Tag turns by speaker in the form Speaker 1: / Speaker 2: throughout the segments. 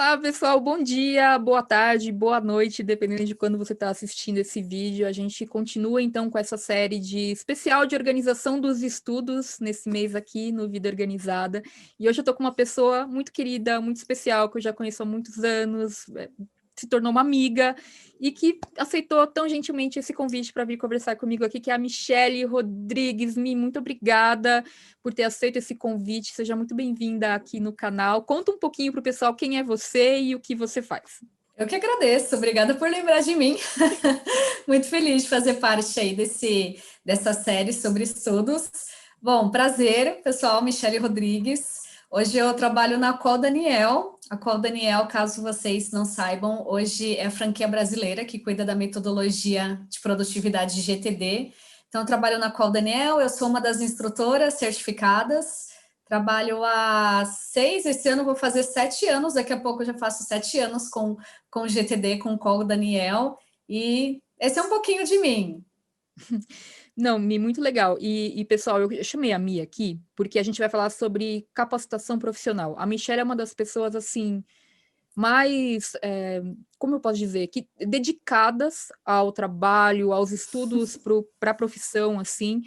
Speaker 1: Olá, pessoal, bom dia, boa tarde, boa noite, dependendo de quando você está assistindo esse vídeo. A gente continua, então, com essa série de especial de organização dos estudos nesse mês aqui no Vida Organizada. E hoje eu estou com uma pessoa muito querida, muito especial, que eu já conheço há muitos anos, se tornou uma amiga e que aceitou tão gentilmente esse convite para vir conversar comigo aqui, que é a Michele Rodrigues. Muito obrigada por ter aceito esse convite. Seja muito bem-vinda aqui no canal. Conta um pouquinho para o pessoal quem é você e o que você faz.
Speaker 2: Eu que agradeço, obrigada por lembrar de mim. Muito feliz de fazer parte aí dessa série sobre estudos. Bom, prazer, pessoal, Michele Rodrigues. Hoje eu trabalho na Qual Daniel. A Qual Daniel, caso vocês não saibam, hoje é a franquia brasileira que cuida da metodologia de produtividade de GTD. Então, eu trabalho na Qual Daniel, eu sou uma das instrutoras certificadas. Trabalho há 6, esse ano vou fazer 7 anos, daqui a pouco eu já faço 7 anos com o GTD, com o Colo Daniel, e esse é um pouquinho de mim.
Speaker 1: Não, Mi, muito legal. Pessoal, eu chamei a Mi aqui porque a gente vai falar sobre capacitação profissional. A Michelle é uma das pessoas, assim, mais, como eu posso dizer, que dedicadas ao trabalho, aos estudos para a profissão, assim.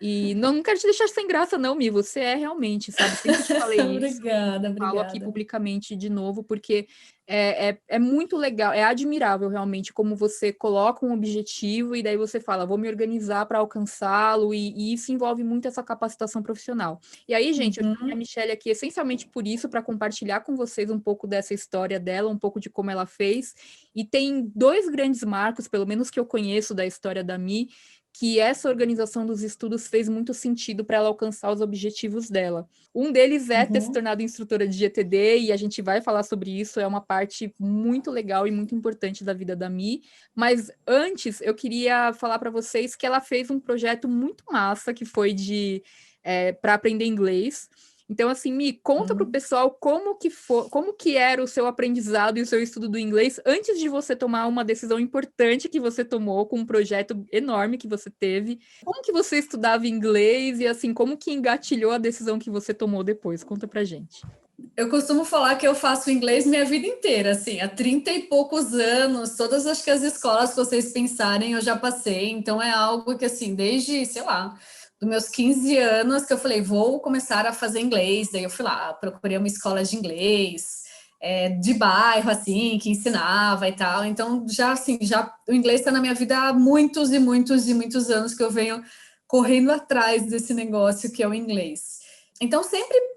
Speaker 1: E não quero te deixar sem graça, não, Mi. Você é realmente, sabe? Sempre te falei isso.
Speaker 2: Obrigada,
Speaker 1: Falo aqui
Speaker 2: obrigada.
Speaker 1: publicamente de novo, porque é muito legal, é admirável realmente como você coloca um objetivo e daí você fala, vou me organizar para alcançá-lo, e isso envolve muito essa capacitação profissional. E aí, gente, eu chamei a Michelle aqui essencialmente por isso, para compartilhar com vocês um pouco dessa história dela, um pouco de como ela fez. E tem dois grandes marcos, pelo menos que eu conheço da história da Mi, que essa organização dos estudos fez muito sentido para ela alcançar os objetivos dela. Um deles é ter se tornado instrutora de GTD, e a gente vai falar sobre isso, é uma parte muito legal e muito importante da vida da Mi. Mas antes, eu queria falar para vocês que ela fez um projeto muito massa, que foi para aprender inglês. Então, assim, Mi, conta para o pessoal como que era o seu aprendizado e o seu estudo do inglês antes de você tomar uma decisão importante que você tomou com um projeto enorme que você teve. Como que você estudava inglês e, assim, como que engatilhou a decisão que você tomou depois? Conta pra gente.
Speaker 2: Eu costumo falar que eu faço inglês minha vida inteira, assim, há 30 e poucos anos, todas acho que as escolas que vocês pensarem eu já passei, então é algo que, assim, desde, sei lá, dos meus 15 anos que eu falei, vou começar a fazer inglês, daí eu fui lá, procurei uma escola de inglês, de bairro, assim, que ensinava e tal, então já, assim, o inglês está na minha vida há muitos e muitos e muitos anos que eu venho correndo atrás desse negócio que é o inglês. Então, sempre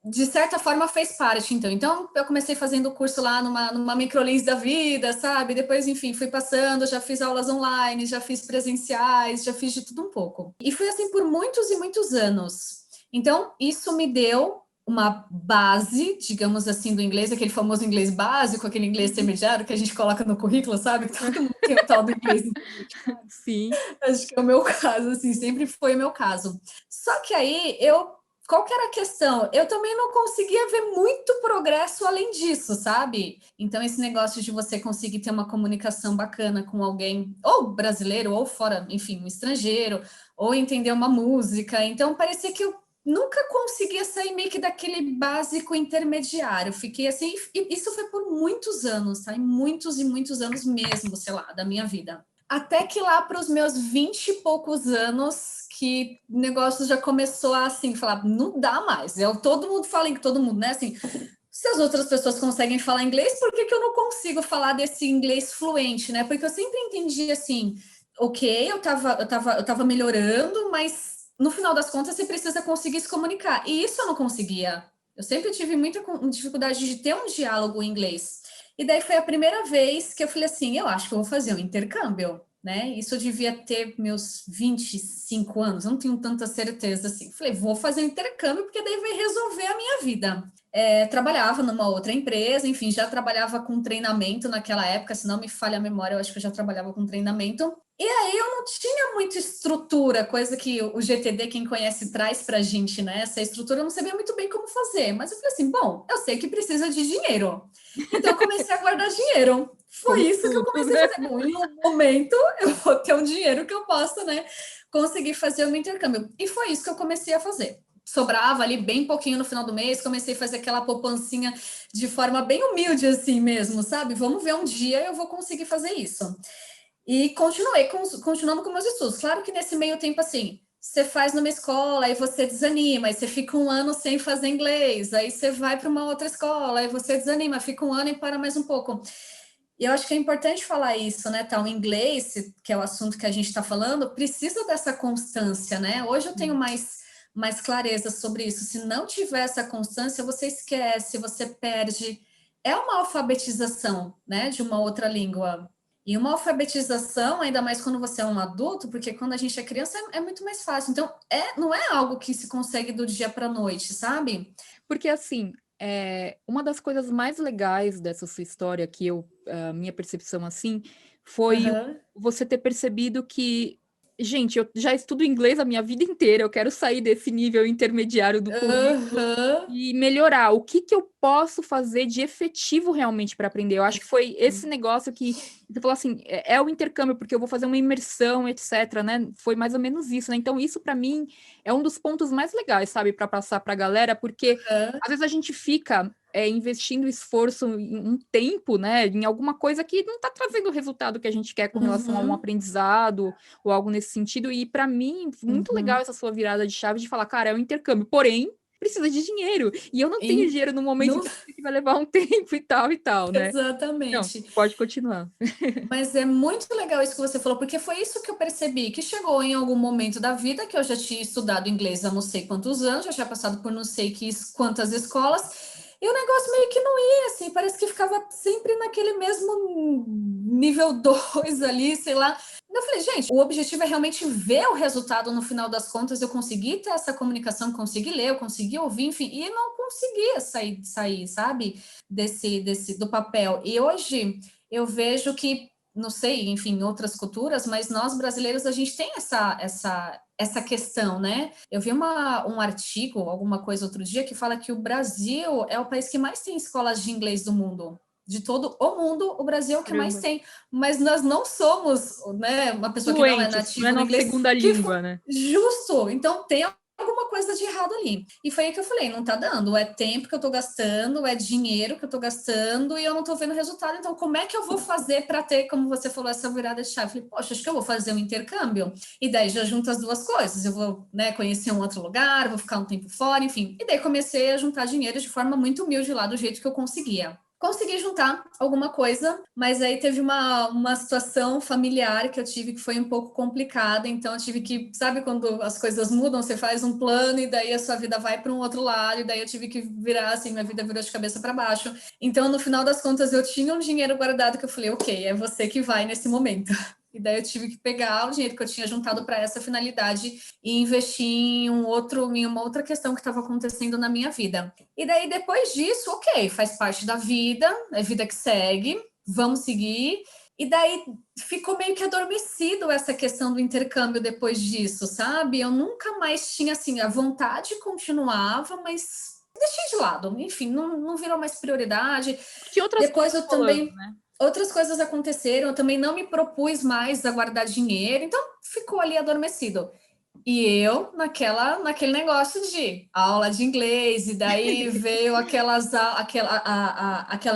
Speaker 2: de certa forma fez parte, então. Então, eu comecei fazendo o curso lá numa microlins da vida, sabe? Depois, enfim, fui passando, já fiz aulas online, já fiz presenciais, já fiz de tudo um pouco. E fui assim por muitos e muitos anos. Então, isso me deu uma base, digamos assim, do inglês, aquele famoso inglês básico, aquele inglês intermediário que a gente coloca no currículo, sabe? Todo mundo tem o tal do inglês intermediário.
Speaker 1: Sim.
Speaker 2: Acho que é o meu caso, assim, sempre foi o meu caso. Só que aí qual que era a questão? Eu também não conseguia ver muito progresso além disso, sabe? Então, esse negócio de você conseguir ter uma comunicação bacana com alguém, ou brasileiro, ou fora, enfim, um estrangeiro, ou entender uma música. Então, parecia que eu nunca conseguia sair meio que daquele básico intermediário. Fiquei assim, e isso foi por muitos anos, tá? E muitos anos mesmo, sei lá, da minha vida. Até que lá para os meus 20 e poucos anos, que o negócio já começou a, assim, falar, não dá mais. Todo mundo fala que todo mundo, né, assim, se as outras pessoas conseguem falar inglês, por que eu não consigo falar desse inglês fluente, né? Porque eu sempre entendi, assim, ok, eu tava melhorando, mas no final das contas você precisa conseguir se comunicar. E isso eu não conseguia. Eu sempre tive muita dificuldade de ter um diálogo em inglês. E daí foi a primeira vez que eu falei assim, eu acho que eu vou fazer um intercâmbio, né? Isso eu devia ter meus 25 anos, não tenho tanta certeza assim. Falei, vou fazer um intercâmbio porque daí vai resolver a minha vida. Trabalhava numa outra empresa, enfim, já trabalhava com treinamento naquela época, se não me falha a memória, eu acho que eu já trabalhava com treinamento. E aí eu não tinha muita estrutura, coisa que o GTD, quem conhece, traz pra gente, né? Essa estrutura eu não sabia muito bem como fazer, mas eu falei assim, bom, eu sei que precisa de dinheiro. Então eu comecei a guardar dinheiro. Foi
Speaker 1: Como
Speaker 2: isso que eu
Speaker 1: tudo,
Speaker 2: comecei a
Speaker 1: né?
Speaker 2: fazer. Bom, em um momento eu vou ter um dinheiro que eu possa, né, conseguir fazer o meu intercâmbio. E foi isso que eu comecei a fazer. sobrava ali bem pouquinho no final do mês, comecei a fazer aquela poupancinha de forma bem humilde assim mesmo, sabe? Vamos ver, um dia eu vou conseguir fazer isso. E continuando com meus estudos. Claro que nesse meio tempo, assim, você faz numa escola, aí você desanima, aí você fica um ano sem fazer inglês, aí você vai para uma outra escola, aí você desanima, fica um ano e para mais um pouco. E eu acho que é importante falar isso, né, tá? O inglês, que é o assunto que a gente está falando, precisa dessa constância, né? Hoje eu tenho mais clareza sobre isso. Se não tiver essa constância, você esquece, você perde. É uma alfabetização, né, de uma outra língua. E uma alfabetização, ainda mais quando você é um adulto, porque quando a gente é criança é muito mais fácil. Então, não é algo que se consegue do dia para a noite, sabe?
Speaker 1: Porque, assim, uma das coisas mais legais dessa sua história, que minha percepção, assim, foi
Speaker 2: Aham.
Speaker 1: você ter percebido que, gente, eu já estudo inglês a minha vida inteira, eu quero sair desse nível intermediário do currículo
Speaker 2: Aham.
Speaker 1: e melhorar. O que que eu posso fazer de efetivo realmente para aprender? Eu acho que foi esse negócio que você falou assim, é o intercâmbio, porque eu vou fazer uma imersão, etc, né? Foi mais ou menos isso, né? Então, isso para mim é um dos pontos mais legais, sabe, para passar para a galera, porque
Speaker 2: Aham.
Speaker 1: às vezes a gente fica investindo esforço em um tempo, né, em alguma coisa que não está trazendo o resultado que a gente quer com relação a um
Speaker 2: Uhum.
Speaker 1: aprendizado ou algo nesse sentido. E para mim, muito legal
Speaker 2: Uhum.
Speaker 1: essa sua virada de chave de falar, cara, é um intercâmbio, porém precisa de dinheiro. E eu não tenho
Speaker 2: Em-
Speaker 1: dinheiro no momento,
Speaker 2: não-
Speaker 1: então isso aqui vai levar um tempo e tal, né? Não,
Speaker 2: Exatamente.
Speaker 1: pode continuar.
Speaker 2: Mas é muito legal isso que você falou, porque foi isso que eu percebi, que chegou em algum momento da vida que eu já tinha estudado inglês há não sei quantos anos, já tinha passado por não sei quantas escolas, e o negócio meio que não ia, assim, parece que ficava sempre naquele mesmo nível 2 ali, sei lá. Eu falei, gente, o objetivo é realmente ver o resultado no final das contas, eu consegui ter essa comunicação, consegui ler, eu consegui ouvir, enfim, e não conseguia sair, sabe, do papel. E hoje eu vejo que não sei, enfim, em outras culturas, mas nós brasileiros a gente tem essa questão, né? Eu vi um artigo, alguma coisa outro dia, que fala que o Brasil é o país que mais tem escolas de inglês do mundo. De todo o mundo, o Brasil é o que mais
Speaker 1: Caramba.
Speaker 2: tem. Mas nós não somos, né, uma pessoa que não é
Speaker 1: Fluentes, não é
Speaker 2: nativa no
Speaker 1: nossa
Speaker 2: inglês,
Speaker 1: segunda língua, né?
Speaker 2: justo. Então tem alguma coisa de errado ali. E foi aí que eu falei, não tá dando, é tempo que eu tô gastando, é dinheiro que eu tô gastando e eu não tô vendo resultado, então como é que eu vou fazer para ter, como você falou, essa virada de chave? Falei, poxa, acho que eu vou fazer um intercâmbio, e daí já junto as duas coisas, eu vou, né, conhecer um outro lugar, vou ficar um tempo fora, enfim. E daí comecei a juntar dinheiro de forma muito humilde lá, do jeito que eu conseguia. Consegui juntar alguma coisa, mas aí teve uma situação familiar que eu tive que foi um pouco complicada, então eu tive que, sabe quando as coisas mudam, você faz um plano e daí a sua vida vai para um outro lado, e daí eu tive que virar assim, minha vida virou de cabeça para baixo. Então, no final das contas, eu tinha um dinheiro guardado que eu falei, ok, é você que vai nesse momento. E daí eu tive que pegar o dinheiro que eu tinha juntado para essa finalidade e investir em uma outra questão que estava acontecendo na minha vida. E daí, depois disso, ok, faz parte da vida, é vida que segue, vamos seguir. E daí ficou meio que adormecido essa questão do intercâmbio depois disso, sabe? Eu nunca mais tinha, assim, a vontade continuava, mas deixei de lado. Enfim, não virou mais prioridade.
Speaker 1: Tinha outras
Speaker 2: Depois
Speaker 1: coisas
Speaker 2: eu
Speaker 1: rolando,
Speaker 2: também
Speaker 1: né?
Speaker 2: outras coisas aconteceram, eu também não me propus mais a guardar dinheiro, então ficou ali adormecido. E eu naquele negócio de aula de inglês, e daí veio aquela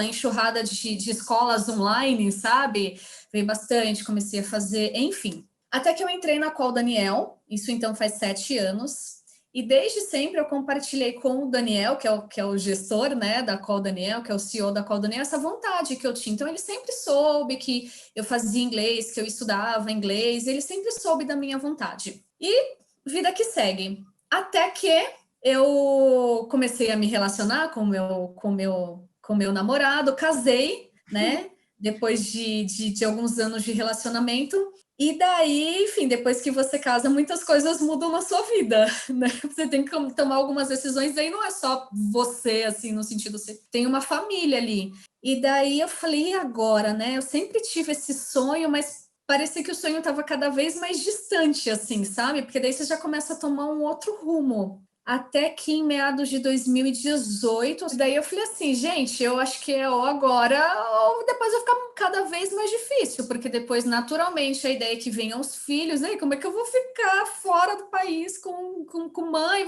Speaker 2: enxurrada de escolas online, sabe? Veio bastante, comecei a fazer, enfim. Até que eu entrei na Call Daniel, isso então faz 7 anos. E desde sempre eu compartilhei com o Daniel, que é o gestor, né, da Call Daniel, que é o CEO da Call Daniel, essa vontade que eu tinha. Então ele sempre soube que eu fazia inglês, que eu estudava inglês, ele sempre soube da minha vontade. E vida que segue. Até que eu comecei a me relacionar com meu namorado, casei, né? Depois de alguns anos de relacionamento. E daí, enfim, depois que você casa, muitas coisas mudam na sua vida, né? Você tem que tomar algumas decisões, daí não é só você, assim, no sentido, você tem uma família ali. E daí eu falei, e agora, né? Eu sempre tive esse sonho, mas parecia que o sonho estava cada vez mais distante, assim, sabe? Porque daí você já começa a tomar um outro rumo. até que em meados de 2018, daí eu falei assim, gente, eu acho que é ou agora ou depois vai ficar cada vez mais difícil, porque depois, naturalmente, a ideia é que venham os filhos, aí como é que eu vou ficar fora do país com mãe?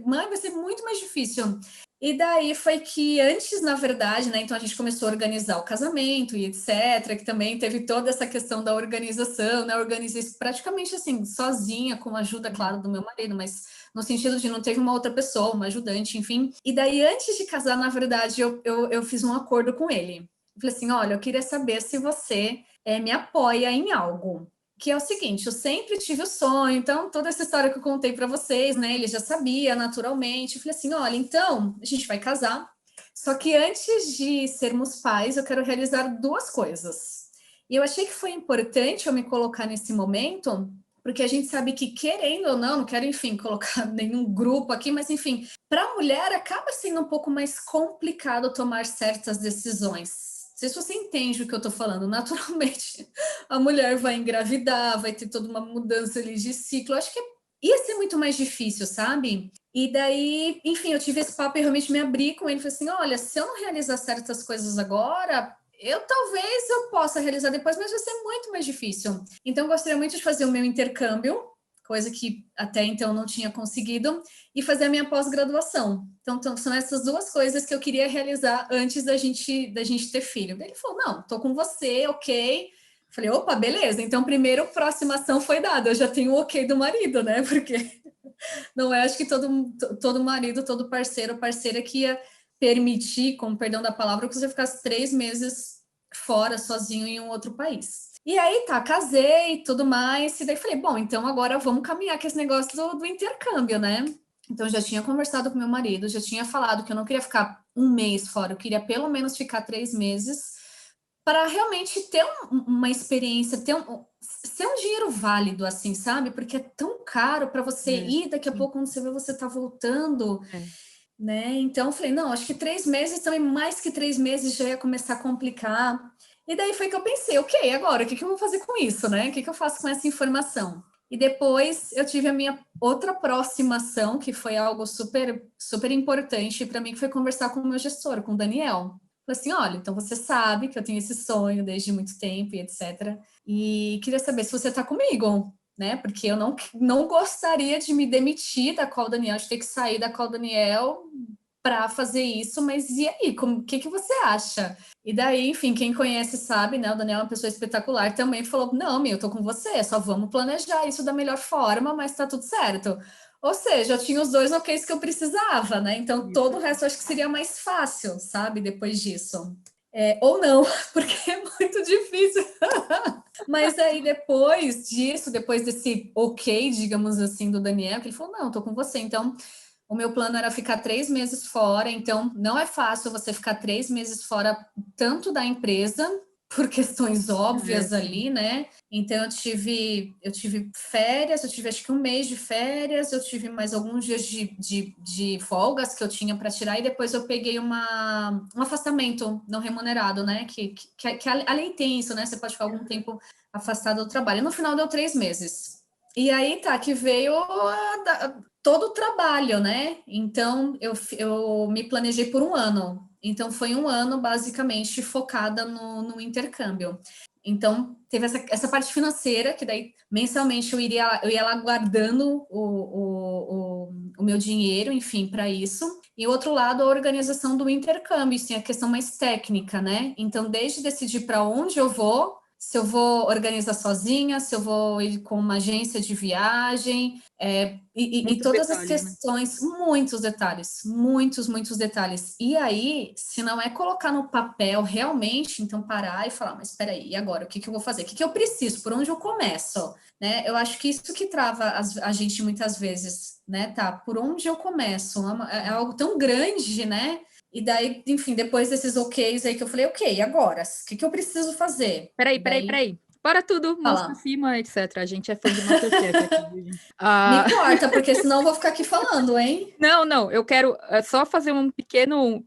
Speaker 2: Mãe vai ser muito mais difícil. E daí foi que antes, na verdade, né? Então a gente começou a organizar o casamento e etc., que também teve toda essa questão da organização, né? Organizei isso praticamente assim, sozinha, com a ajuda, claro, do meu marido, mas no sentido de não teve uma outra pessoa, uma ajudante, enfim. E daí, antes de casar, na verdade, eu fiz um acordo com ele. Eu falei assim: olha, eu queria saber se você me apoia em algo. Que é o seguinte, eu sempre tive o sonho, então toda essa história que eu contei para vocês, né? Ele já sabia naturalmente. Eu falei assim: olha, então a gente vai casar, só que antes de sermos pais, eu quero realizar duas coisas. E eu achei que foi importante eu me colocar nesse momento, porque a gente sabe que, querendo ou não quero, enfim, colocar nenhum grupo aqui, mas enfim, para a mulher acaba sendo um pouco mais complicado tomar certas decisões. Não sei se você entende o que eu estou falando. Naturalmente, a mulher vai engravidar, vai ter toda uma mudança ali de ciclo. Acho que ia ser muito mais difícil, sabe? E daí, enfim, eu tive esse papo e realmente me abri com ele. Falei assim, olha, se eu não realizar certas coisas agora, talvez eu possa realizar depois, mas vai ser muito mais difícil. Então, eu gostaria muito de fazer o meu intercâmbio, coisa que até então não tinha conseguido, e fazer a minha pós-graduação. Então, são essas duas coisas que eu queria realizar antes da gente ter filho. Daí ele falou, não, tô com você, ok. Falei, opa, beleza. Então, primeiro, próxima ação foi dada. Eu já tenho o ok do marido, né? Porque não é, acho que todo marido, todo parceiro ou parceira que ia permitir, com perdão da palavra, que você ficasse 3 meses fora, sozinho em um outro país. E aí, tá, casei e tudo mais, e daí falei, bom, então agora vamos caminhar com esse negócio do intercâmbio, né? Então, já tinha conversado com meu marido, já tinha falado que eu não queria ficar um mês fora, eu queria pelo menos ficar 3 meses, para realmente ter uma experiência, ser um dinheiro válido, assim, sabe? Porque é tão caro para você ir, daqui a pouco, quando você vê, você tá voltando, né? Então, eu falei, não, acho que 3 meses também, mais que 3 meses já ia começar a complicar. E daí foi que eu pensei, ok, agora, o que eu vou fazer com isso, né? O que eu faço com essa informação? E depois eu tive a minha outra próxima ação, que foi algo super, super importante para mim, que foi conversar com o meu gestor, com o Daniel. Falei assim, olha, então você sabe que eu tenho esse sonho desde muito tempo e etc. E queria saber se você está comigo, né? Porque eu não gostaria de me demitir da Call Daniel, de ter que sair da Call Daniel para fazer isso, mas e aí, o que você acha? E daí, enfim, quem conhece sabe, né? O Daniel é uma pessoa espetacular, também falou, não, eu tô com você, só vamos planejar isso da melhor forma, mas tá tudo certo. Ou seja, eu tinha os dois OKs que eu precisava, né? Então, todo o resto eu acho que seria mais fácil, sabe? Depois disso. Ou não, porque é muito difícil. Mas aí, depois disso, depois desse ok, digamos assim, do Daniel, que ele falou, não, tô com você. Então, o meu plano era ficar 3 meses fora. Então, não é fácil você ficar 3 meses fora, tanto da empresa, por questões óbvias ali, né? Então, eu tive férias, eu tive acho que um mês de férias, eu tive mais alguns dias de folgas que eu tinha para tirar, e depois eu peguei um afastamento não remunerado, né? Que a lei tem isso, né? Você pode ficar algum tempo afastado do trabalho. No final deu 3 meses. E aí tá, que veio todo o trabalho, né? Então, eu me planejei por um ano. Então, foi um ano, basicamente, focada no intercâmbio. Então, teve essa parte financeira, que daí, mensalmente, eu ia lá guardando o meu dinheiro, enfim, para isso. E, o outro lado, a organização do intercâmbio, assim, a questão mais técnica, né? Então, desde decidir para onde eu vou, se eu vou organizar sozinha, se eu vou ir com uma agência de viagem, e todas detalhes, as questões, né? Muitos detalhes. E aí, se não é colocar no papel realmente, então parar e falar, mas espera aí, e agora? O que eu vou fazer? O que eu preciso? Por onde eu começo? Né? Eu acho que isso que trava a gente muitas vezes, né? Tá, por onde eu começo? É algo tão grande, né? E daí, enfim, depois desses OKs aí que eu falei, ok, agora, o que eu preciso fazer?
Speaker 1: Peraí. Para tudo, mãos pra cima, etc. A gente é fã de Masterchef aqui, viu, gente?
Speaker 2: Me corta, porque senão eu vou ficar aqui falando, hein?
Speaker 1: Não, eu quero só fazer um pequeno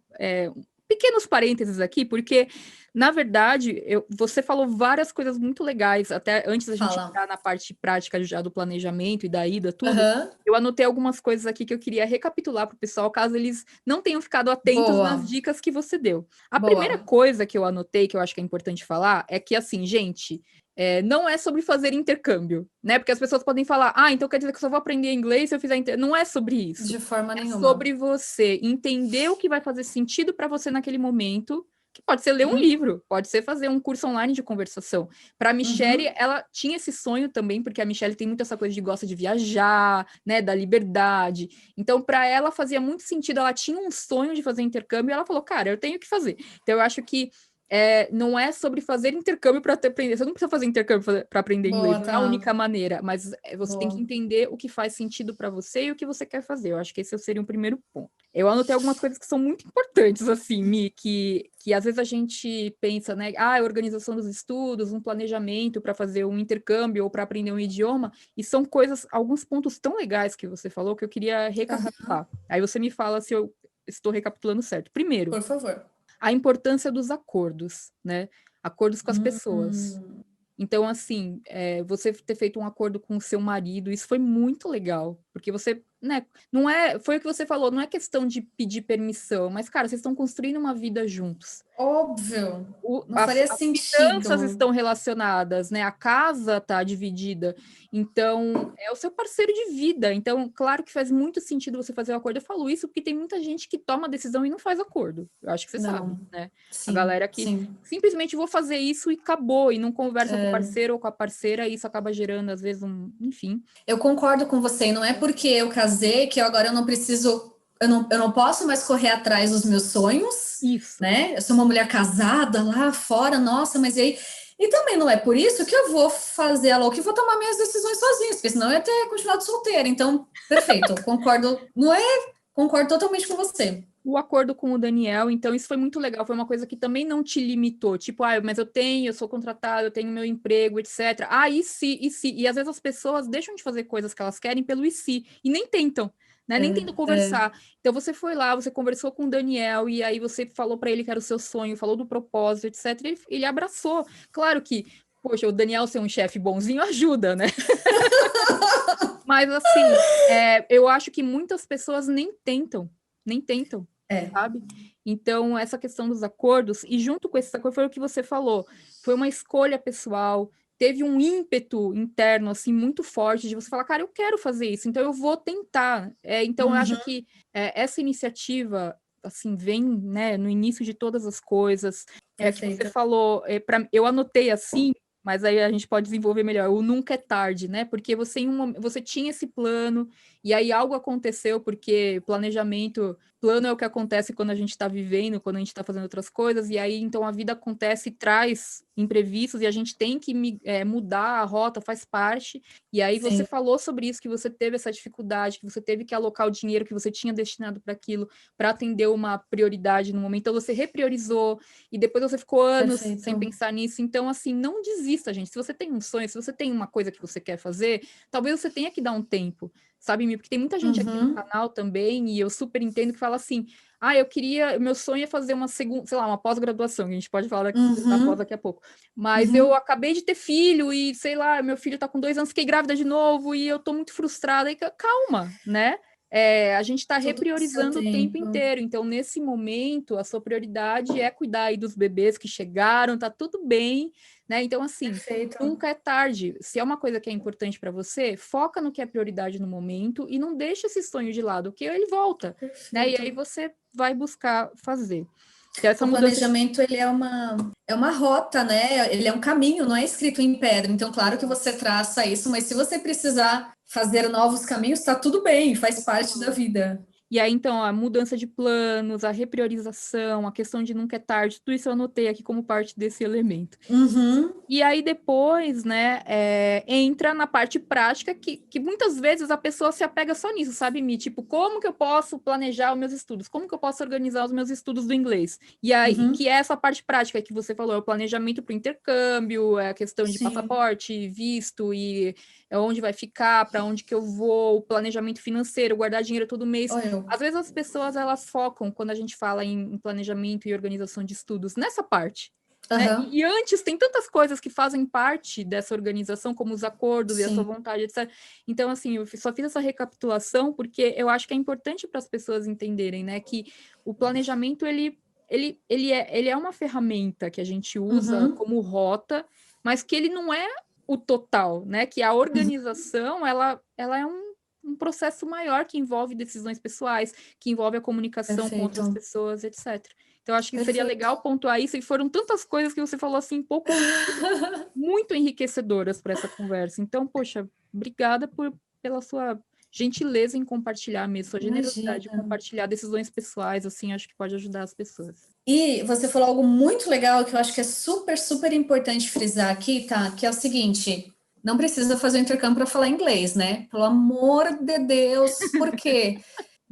Speaker 1: pequenos parênteses aqui, porque, na verdade, você falou várias coisas muito legais, até antes da gente entrar na parte prática já do planejamento e da ida, tudo. Eu anotei algumas coisas aqui que eu queria recapitular para o pessoal, caso eles não tenham ficado atentos nas dicas que você deu. A primeira coisa que eu anotei, que eu acho que é importante falar, é que, assim, gente... não é sobre fazer intercâmbio, né? Porque as pessoas podem falar, então quer dizer que eu só vou aprender inglês se eu fizer intercâmbio. Não é sobre isso.
Speaker 2: De forma nenhuma.
Speaker 1: É sobre você entender o que vai fazer sentido para você naquele momento, que pode ser ler um livro, pode ser fazer um curso online de conversação. Para a Michelle, ela tinha esse sonho também, porque a Michelle tem muito essa coisa de gosta de viajar, né, da liberdade. Então, para ela fazia muito sentido, ela tinha um sonho de fazer intercâmbio e ela falou, cara, eu tenho que fazer. Então, eu acho que não é sobre fazer intercâmbio para aprender. Você não precisa fazer intercâmbio para aprender inglês, não é a única maneira, mas você tem que entender o que faz sentido para você e o que você quer fazer. Eu acho que esse seria o primeiro ponto. Eu anotei algumas coisas que são muito importantes, assim, Mi, que às vezes a gente pensa, né? A organização dos estudos, um planejamento para fazer um intercâmbio ou para aprender um idioma, e são coisas, alguns pontos tão legais que você falou que eu queria recapitular. Aí você me fala se eu estou recapitulando certo. Primeiro,
Speaker 2: por favor,
Speaker 1: a importância dos acordos, né? Acordos com as pessoas. Então, assim, você ter feito um acordo com o seu marido, isso foi muito legal, porque você, né, foi o que você falou, não é questão de pedir permissão, mas, cara, vocês estão construindo uma vida juntos.
Speaker 2: Óbvio, não faria sentido.
Speaker 1: As finanças estão relacionadas, né? A casa está dividida. Então, é o seu parceiro de vida. Então, claro que faz muito sentido você fazer o acordo. Eu falo isso porque tem muita gente que toma decisão e não faz acordo. Eu acho que você sabe, né?
Speaker 2: Sim,
Speaker 1: a galera que simplesmente vou fazer isso e acabou, e não conversa com o parceiro ou com a parceira, e isso acaba gerando, às vezes, enfim.
Speaker 2: Eu concordo com você, e não é porque eu casei que agora eu não preciso... Eu não posso mais correr atrás dos meus sonhos,
Speaker 1: isso,
Speaker 2: né? Eu sou uma mulher casada lá fora, nossa, mas e aí? E também não é por isso que eu vou fazer a louca e vou tomar minhas decisões sozinha, porque senão eu ia ter continuado solteira. Então, perfeito, concordo. Concordo totalmente com você.
Speaker 1: O acordo com o Daniel, então isso foi muito legal, foi uma coisa que também não te limitou, tipo, mas eu sou contratada, eu tenho meu emprego, etc. E se, e se? E às vezes as pessoas deixam de fazer coisas que elas querem pelo e se, e nem tentam, né? Nem tentam conversar. Então você foi lá, você conversou com o Daniel, e aí você falou para ele que era o seu sonho, falou do propósito, etc. E ele abraçou. Claro que, poxa, o Daniel ser um chefe bonzinho ajuda, né? Mas assim, eu acho que muitas pessoas nem tentam, sabe? Então, essa questão dos acordos, e junto com esse acordo foi o que você falou, foi uma escolha pessoal, teve um ímpeto interno, assim, muito forte, de você falar, cara, eu quero fazer isso, então eu vou tentar. Então, eu acho que essa iniciativa, assim, vem, né, no início de todas as coisas, que você falou, eu anotei assim, mas aí a gente pode desenvolver melhor. O nunca é tarde, né? Porque você tinha esse plano, e aí algo aconteceu, porque plano é o que acontece quando a gente está vivendo, quando a gente está fazendo outras coisas, e aí então a vida acontece e traz imprevistos, e a gente tem que mudar a rota, faz parte. E aí você falou sobre isso, que você teve essa dificuldade, que você teve que alocar o dinheiro que você tinha destinado para aquilo, para atender uma prioridade no momento. Então você repriorizou, e depois você ficou anos sem pensar nisso. Então, assim, não desista, gente. Se você tem um sonho, se você tem uma coisa que você quer fazer, talvez você tenha que dar um tempo, sabe? Porque tem muita gente aqui no canal também, e eu super entendo, que fala assim, meu sonho é fazer uma segunda, sei lá, uma pós-graduação, que a gente pode falar da pós daqui a pouco. Mas eu acabei de ter filho, e sei lá, meu filho tá com 2 anos, fiquei grávida de novo, e eu tô muito frustrada. E calma, né? A gente está repriorizando o tempo inteiro. Então, nesse momento, a sua prioridade é cuidar aí dos bebês que chegaram, tá tudo bem, né? Então, assim, nunca é tarde. Se é uma coisa que é importante para você, foca no que é prioridade no momento e não deixa esse sonho de lado, porque ele volta, né? E aí você vai buscar fazer.
Speaker 2: O planejamento, ele é uma rota, né? Ele é um caminho, não é escrito em pedra. Então, claro que você traça isso, mas se você precisar fazer novos caminhos, está tudo bem, faz parte da vida.
Speaker 1: E aí, então, a mudança de planos, a repriorização, a questão de nunca é tarde, tudo isso eu anotei aqui como parte desse elemento. E aí, depois, né, entra na parte prática, que muitas vezes a pessoa se apega só nisso, sabe, Mi? Tipo, como que eu posso planejar os meus estudos? Como que eu posso organizar os meus estudos do inglês? E aí, que é essa parte prática que você falou, é o planejamento para o intercâmbio, é a questão de passaporte, visto e onde vai ficar, para onde que eu vou, o planejamento financeiro, guardar dinheiro todo mês.
Speaker 2: Ou eu.
Speaker 1: Às vezes as pessoas, elas focam, quando a gente fala em planejamento e organização de estudos, nessa parte. Né?
Speaker 2: Aham.
Speaker 1: E antes tem tantas coisas que fazem parte dessa organização, como os acordos e a sua
Speaker 2: Sim.
Speaker 1: vontade, etc. Então, assim, eu só fiz essa recapitulação porque eu acho que é importante para as pessoas entenderem, né, que o planejamento, ele é uma ferramenta que a gente usa
Speaker 2: Uhum.
Speaker 1: como rota, mas que ele não é o total, né? Que a organização, ela é um processo maior que envolve decisões pessoais, que envolve a comunicação com outras
Speaker 2: Perfeito.
Speaker 1: pessoas, etc. Então, acho que seria
Speaker 2: Perfeito.
Speaker 1: legal pontuar isso, e foram tantas coisas que você falou assim, em poucos minutos, muito enriquecedoras para essa conversa. Então, poxa, obrigada pela sua gentileza em compartilhar mesmo, sua generosidade de
Speaker 2: Imagina.
Speaker 1: compartilhar decisões pessoais, assim, acho que pode ajudar as pessoas.
Speaker 2: E você falou algo muito legal que eu acho que é super, super importante frisar aqui, tá? Que é o seguinte: não precisa fazer o intercâmbio para falar inglês, né? Pelo amor de Deus, por quê?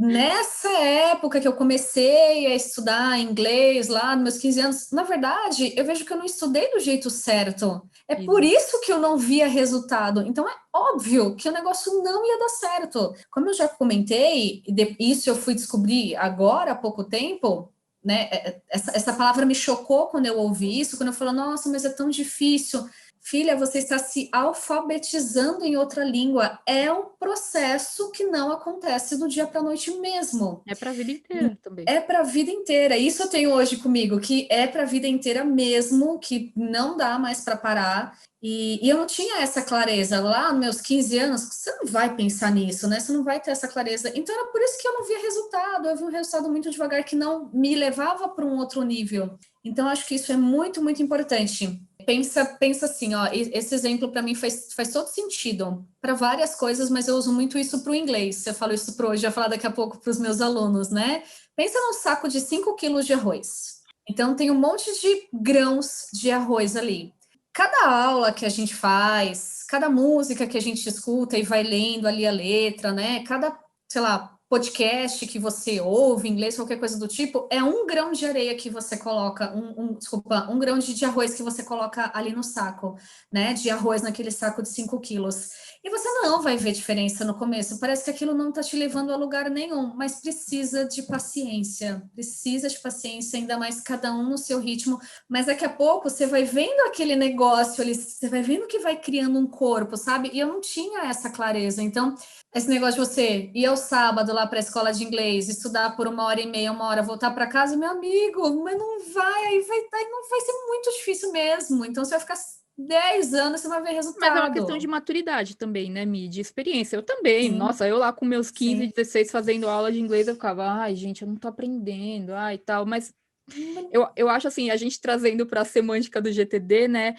Speaker 2: Nessa época que eu comecei a estudar inglês, lá nos meus 15 anos, na verdade, eu vejo que eu não estudei do jeito certo. É por isso que eu não via resultado. Então, é óbvio que o negócio não ia dar certo. Como eu já comentei, isso eu fui descobrir agora há pouco tempo, né? Essa palavra me chocou quando eu ouvi isso, quando eu falo, nossa, mas é tão difícil. Filha, você está se alfabetizando em outra língua. É um processo que não acontece do dia para a noite mesmo.
Speaker 1: É para a vida inteira também.
Speaker 2: É para a vida inteira. Isso eu tenho hoje comigo, que é para a vida inteira mesmo, que não dá mais para parar. E eu não tinha essa clareza. Lá nos meus 15 anos, você não vai pensar nisso, né? Você não vai ter essa clareza. Então era por isso que eu não via resultado. Eu vi um resultado muito devagar que não me levava para um outro nível. Então, acho que isso é muito, muito importante. Pensa assim, ó, esse exemplo para mim faz todo sentido para várias coisas, mas eu uso muito isso para o inglês. Eu falo isso para hoje, eu vou falar daqui a pouco para os meus alunos, né? Pensa num saco de 5 quilos de arroz. Então, tem um monte de grãos de arroz ali. Cada aula que a gente faz, cada música que a gente escuta e vai lendo ali a letra, né? Cada, sei lá, podcast que você ouve, inglês, qualquer coisa do tipo, é um grão de areia que você coloca, um grão de arroz que você coloca ali no saco, né? De arroz naquele saco de 5 quilos. E você não vai ver diferença no começo, parece que aquilo não está te levando a lugar nenhum, mas precisa de paciência, ainda mais cada um no seu ritmo, mas daqui a pouco você vai vendo aquele negócio ali, você vai vendo que vai criando um corpo, sabe? E eu não tinha essa clareza, então esse negócio de você ir ao sábado lá para a escola de inglês, estudar por 1h30, 1 hora, voltar para casa, meu amigo, mas não vai, aí não vai ser muito difícil mesmo. Então você vai ficar 10 anos, você vai ver resultado.
Speaker 1: Mas é uma questão de maturidade também, né, Mi? De experiência. Eu também.
Speaker 2: Sim.
Speaker 1: Nossa, eu lá com meus 15,
Speaker 2: Sim.
Speaker 1: 16 fazendo aula de inglês, eu ficava, ai, gente, eu não tô aprendendo, ai, tal. Mas eu acho assim, a gente trazendo para a semântica do GTD, né?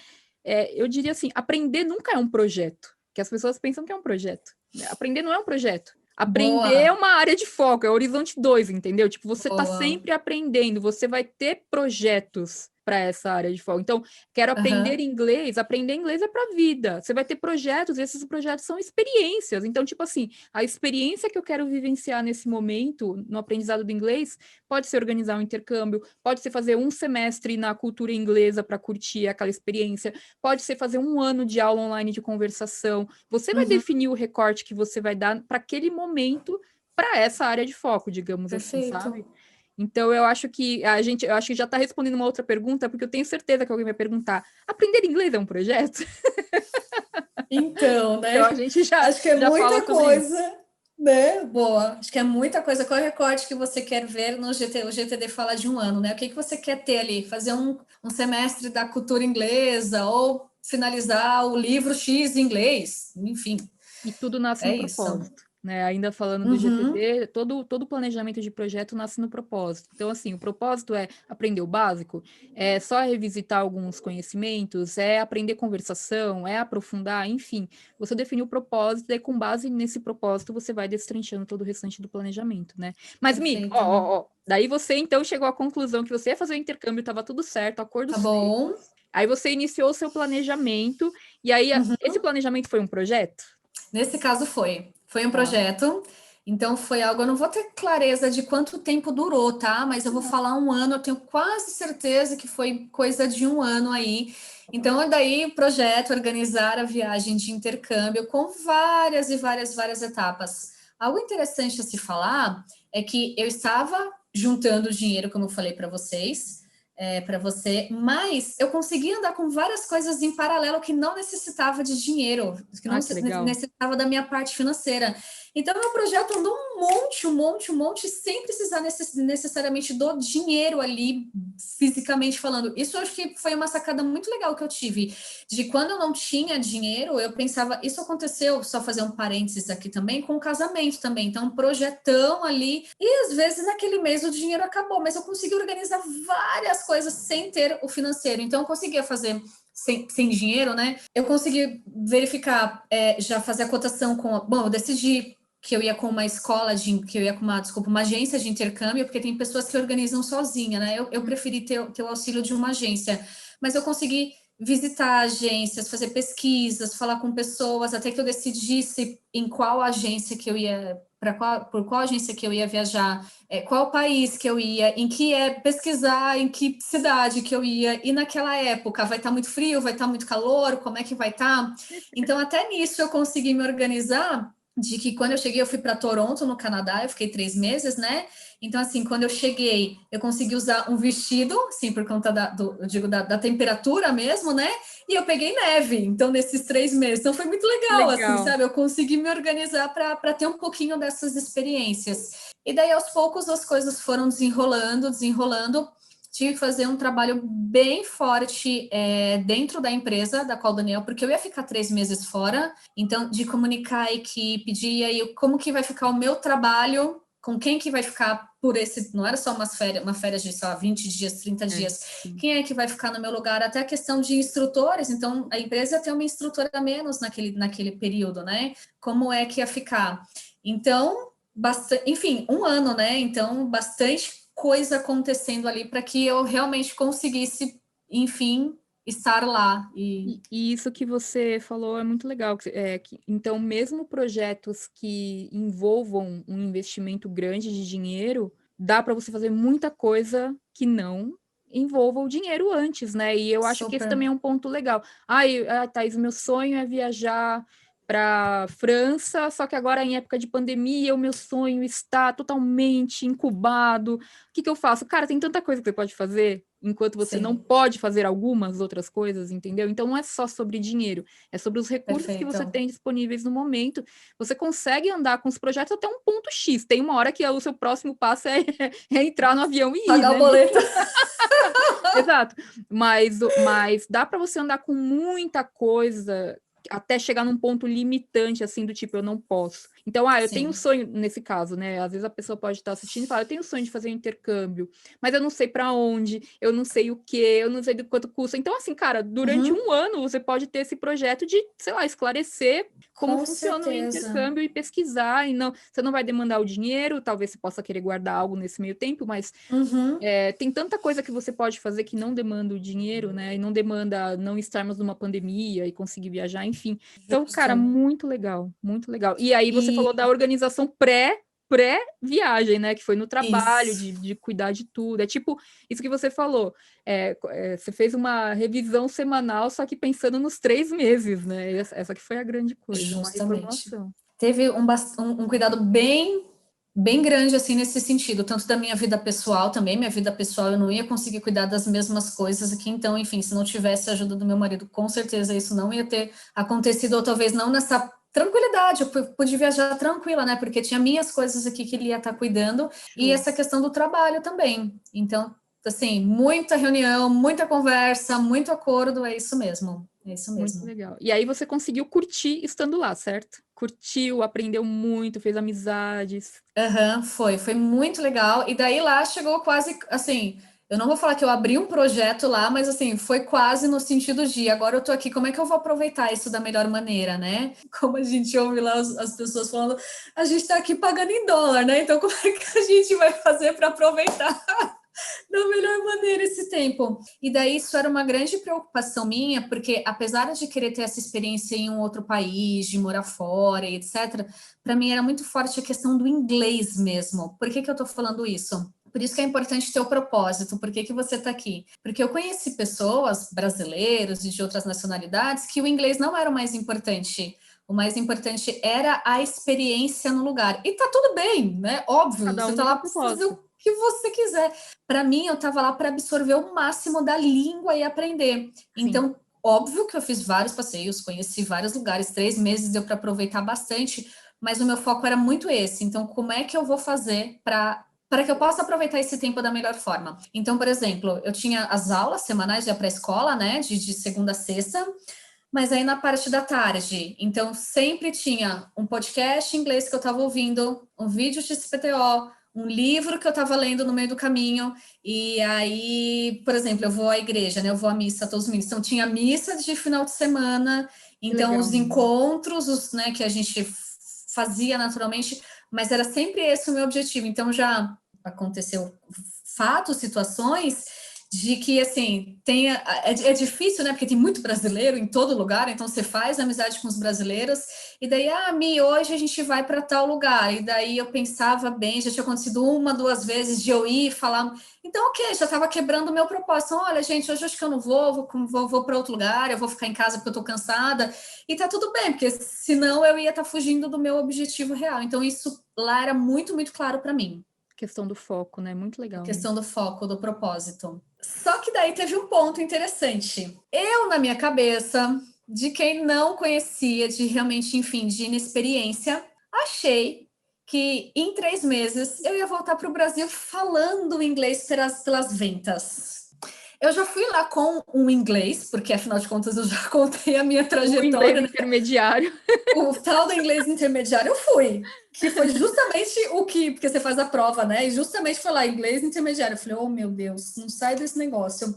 Speaker 1: Eu diria assim, aprender nunca é um projeto, que as pessoas pensam que é um projeto. Aprender não é um projeto. Aprender
Speaker 2: Boa.
Speaker 1: é uma área de foco, é o horizonte 2, entendeu? Tipo, você tá
Speaker 2: Boa.
Speaker 1: sempre aprendendo, você vai ter projetos para essa área de foco. Então, quero aprender inglês, aprender inglês é para a vida. Você vai ter projetos, e esses projetos são experiências. Então, tipo assim, a experiência que eu quero vivenciar nesse momento, no aprendizado do inglês, pode ser organizar um intercâmbio, pode ser fazer um semestre na cultura inglesa para curtir aquela experiência, pode ser fazer 1 ano de aula online de conversação. Você vai definir o recorte que você vai dar para aquele momento, para essa área de foco, digamos assim, sabe? Então, eu acho que já está respondendo uma outra pergunta, porque eu tenho certeza que alguém vai perguntar: aprender inglês é um projeto?
Speaker 2: Então, né?
Speaker 1: Então, a gente
Speaker 2: acho que é
Speaker 1: já fala
Speaker 2: muita
Speaker 1: sobre
Speaker 2: coisa,
Speaker 1: isso.
Speaker 2: né? Boa. Acho que é muita coisa. Qual é o recorte que você quer ver no GTD? O GTD fala de 1 ano, né? O que você quer ter ali? Fazer um semestre da cultura inglesa ou finalizar o livro X em inglês? Enfim.
Speaker 1: E tudo nasce no propósito, né? Ainda falando do GTD, todo planejamento de projeto nasce no propósito. Então, assim, o propósito é aprender o básico, é só revisitar alguns conhecimentos, é aprender conversação, é aprofundar, enfim. Você definiu o propósito e com base nesse propósito você vai destrinchando todo o restante do planejamento, né? Mas, Mi, daí você então chegou à conclusão que você ia fazer o intercâmbio, estava tudo certo, acordo
Speaker 2: Tá bom.
Speaker 1: Aí você iniciou o seu planejamento, e aí esse planejamento foi um projeto?
Speaker 2: Nesse caso foi um projeto. Então foi algo, eu não vou ter clareza de quanto tempo durou, tá? Mas eu vou falar um ano, eu tenho quase certeza que foi coisa de um ano aí. Então, daí o projeto, organizar a viagem de intercâmbio com várias e várias etapas. Algo interessante a se falar é que eu estava juntando dinheiro, como eu falei para vocês, para você, mas eu consegui andar com várias coisas em paralelo que não necessitava de dinheiro, que não
Speaker 1: Que legal.
Speaker 2: necessitava da minha parte financeira. Então, meu projeto andou um monte, sem precisar necessariamente do dinheiro ali, fisicamente falando. Isso eu acho que foi uma sacada muito legal que eu tive, de quando eu não tinha dinheiro, eu pensava, isso aconteceu, só fazer um parênteses aqui também, com o casamento também. Então, um projetão ali, e às vezes naquele mês o dinheiro acabou, mas eu consegui organizar várias coisas sem ter o financeiro. Então, eu conseguia fazer sem dinheiro, né? Eu consegui verificar, já fazer a cotação com. Bom, eu decidi que eu ia com uma escola que eu ia com uma agência de intercâmbio, porque tem pessoas que organizam sozinha, né? Eu preferi ter o auxílio de uma agência, mas eu consegui visitar agências, fazer pesquisas, falar com pessoas, até que eu decidisse em qual agência que eu ia, por qual agência que eu ia viajar, qual país que eu ia, pesquisar em que cidade que eu ia, e naquela época vai estar muito frio, vai estar muito calor, como é que vai estar? Então, até nisso eu consegui me organizar, de que quando eu cheguei, eu fui para Toronto, no Canadá, eu fiquei 3 meses, né? Então, assim, quando eu cheguei, eu consegui usar um vestido, sim, por conta da temperatura mesmo, né? E eu peguei neve, então, nesses 3 meses. Então, foi muito legal, assim, sabe? Eu consegui me organizar para ter um pouquinho dessas experiências. E daí, aos poucos, as coisas foram desenrolando. Tive que fazer um trabalho bem forte dentro da empresa da qual Daniel, porque eu ia ficar 3 meses fora, então de comunicar a equipe, de aí como que vai ficar o meu trabalho, com quem que vai ficar por esse, não era só uma férias de, sei lá, 20 dias, 30 dias, quem é que vai ficar no meu lugar, até a questão de instrutores, então a empresa ia ter uma instrutora a menos naquele período, né? Como é que ia ficar? Então, enfim, um ano, né? Então, bastante coisa acontecendo ali para que eu realmente conseguisse, enfim, estar lá.
Speaker 1: E isso que você falou é muito legal. Então, mesmo projetos que envolvam um investimento grande de dinheiro, dá para você fazer muita coisa que não envolva o dinheiro antes, né? E eu acho que esse também é um ponto legal. Thaís, meu sonho é viajar para França, só que agora em época de pandemia o meu sonho está totalmente incubado. O que eu faço? Cara, tem tanta coisa que você pode fazer enquanto você não pode fazer algumas outras coisas, entendeu? Então não é só sobre dinheiro, é sobre os recursos que você tem disponíveis no momento. Você consegue andar com os projetos até um ponto X. Tem uma hora que o seu próximo passo é entrar no avião e ir,
Speaker 2: pagar
Speaker 1: né?
Speaker 2: o boleto.
Speaker 1: Exato. Mas dá para você andar com muita coisa até chegar num ponto limitante, assim, do tipo, eu não posso. Então, eu tenho um sonho, nesse caso, né? Às vezes a pessoa pode estar assistindo e falar, eu tenho um sonho de fazer um intercâmbio, mas eu não sei para onde, eu não sei o que, eu não sei do quanto custa. Então, assim, cara, durante um ano você pode ter esse projeto de, sei lá, esclarecer como funciona o intercâmbio e pesquisar, e você não vai demandar o dinheiro, talvez você possa querer guardar algo nesse meio tempo, mas tem tanta coisa que você pode fazer que não demanda o dinheiro, né? E não demanda não estarmos numa pandemia e conseguir viajar, enfim. Então, cara, muito legal, muito legal. E aí você falou da organização pré-viagem, né? Que foi no trabalho, de cuidar de tudo. É tipo isso que você falou. Você fez uma revisão semanal, só que pensando nos 3 meses, né? Essa que foi a grande coisa,
Speaker 2: Justamente.
Speaker 1: uma reformulação.
Speaker 2: Teve um cuidado bem grande, assim, nesse sentido, tanto da minha vida pessoal também, minha vida pessoal eu não ia conseguir cuidar das mesmas coisas aqui, então, enfim, se não tivesse a ajuda do meu marido, com certeza isso não ia ter acontecido, ou talvez não nessa tranquilidade, eu pude viajar tranquila, né, porque tinha minhas coisas aqui que ele ia estar cuidando, e essa questão do trabalho também, então, assim, muita reunião, muita conversa, muito acordo, é isso mesmo. É isso mesmo.
Speaker 1: Muito legal. E aí você conseguiu curtir estando lá, certo? Curtiu, aprendeu muito, fez amizades.
Speaker 2: Foi muito legal. E daí lá chegou quase assim. Eu não vou falar que eu abri um projeto lá, mas assim, foi quase no sentido de agora eu tô aqui, como é que eu vou aproveitar isso da melhor maneira, né? Como a gente ouve lá as pessoas falando, a gente tá aqui pagando em dólar, né? Então, como é que a gente vai fazer para aproveitar da melhor maneira esse tempo. E daí isso era uma grande preocupação minha, porque apesar de querer ter essa experiência em um outro país, de morar fora e etc., para mim era muito forte a questão do inglês mesmo. Por que eu estou falando isso? Por isso que é importante ter o propósito. Por que você está aqui? Porque eu conheci pessoas, brasileiros e de outras nacionalidades, que o inglês não era o mais importante. O mais importante era a experiência no lugar. E tá tudo bem, né? Óbvio,
Speaker 1: Cada
Speaker 2: você
Speaker 1: um
Speaker 2: tá
Speaker 1: com
Speaker 2: lá
Speaker 1: seu
Speaker 2: para fazer o
Speaker 1: propósito.
Speaker 2: que você quiser. Para mim, eu estava lá para absorver o máximo da língua e aprender.
Speaker 1: Sim.
Speaker 2: Então, óbvio que eu fiz vários passeios, conheci vários lugares, 3 meses deu para aproveitar bastante, mas o meu foco era muito esse. Então, como é que eu vou fazer para que eu possa aproveitar esse tempo da melhor forma? Então, por exemplo, eu tinha as aulas semanais de pré-escola, né, de segunda a sexta, mas aí na parte da tarde, então sempre tinha um podcast em inglês que eu estava ouvindo, um vídeo XPTO, um livro que eu estava lendo no meio do caminho, e aí, por exemplo, eu vou à igreja, né? Eu vou à missa todos os domingos. Então tinha missa de final de semana,
Speaker 1: Que
Speaker 2: então
Speaker 1: legal.
Speaker 2: os encontros, né, que a gente fazia naturalmente, mas era sempre esse o meu objetivo. Então já aconteceu fatos, situações de que, assim, é difícil, né? Porque tem muito brasileiro em todo lugar, então você faz amizade com os brasileiros, e daí, Mi, hoje a gente vai para tal lugar. E daí eu pensava bem, já tinha acontecido 1, 2 vezes de eu ir falar. Então, ok, já estava quebrando o meu propósito. Olha, gente, hoje acho que eu não vou para outro lugar, eu vou ficar em casa porque eu estou cansada. E tá tudo bem, porque senão eu ia estar fugindo do meu objetivo real. Então, isso lá era muito, muito claro para mim.
Speaker 1: Questão do foco, né? Muito
Speaker 2: A
Speaker 1: legal
Speaker 2: questão
Speaker 1: mesmo.
Speaker 2: do foco, do propósito. Só que daí teve um ponto interessante. Eu, na minha cabeça, de quem não conhecia, de realmente, enfim, de inexperiência, achei que em 3 meses eu ia voltar para o Brasil falando inglês pelas ventas. Eu já fui lá com um inglês, porque afinal de contas eu já contei a minha
Speaker 1: O inglês
Speaker 2: trajetória, né?
Speaker 1: intermediário.
Speaker 2: O tal do inglês intermediário eu fui, que foi justamente o que, porque você faz a prova, né? E justamente foi lá, inglês intermediário. Eu falei, oh meu Deus, não sai desse negócio.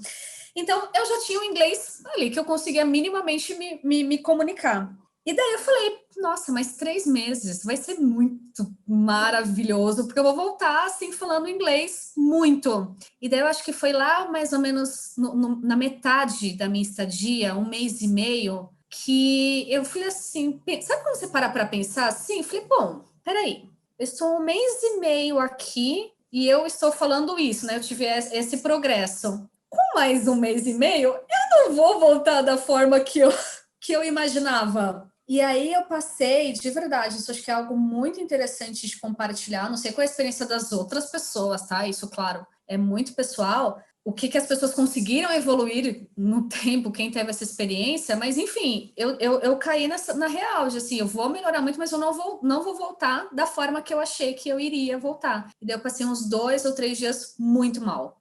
Speaker 2: Então, eu já tinha o inglês ali, que eu conseguia minimamente me comunicar. E daí eu falei, nossa, mas 3 meses vai ser muito maravilhoso, porque eu vou voltar assim falando inglês muito. E daí eu acho que foi lá mais ou menos na metade da minha estadia, 1 mês e meio, que eu fui assim, sabe quando você para pensar assim? Eu falei, bom, peraí, eu estou 1 mês e meio aqui e eu estou falando isso, né? Eu tive esse progresso. Com mais 1 mês e meio, eu não vou voltar da forma que eu imaginava. E aí eu passei, de verdade, isso acho que é algo muito interessante de compartilhar. Não sei qual é a experiência das outras pessoas, tá? Isso, claro, é muito pessoal. O que as pessoas conseguiram evoluir no tempo, quem teve essa experiência, mas enfim, eu caí na real, de assim, eu vou melhorar muito, mas eu não vou voltar da forma que eu achei que eu iria voltar. E daí eu passei uns 2 ou 3 dias muito mal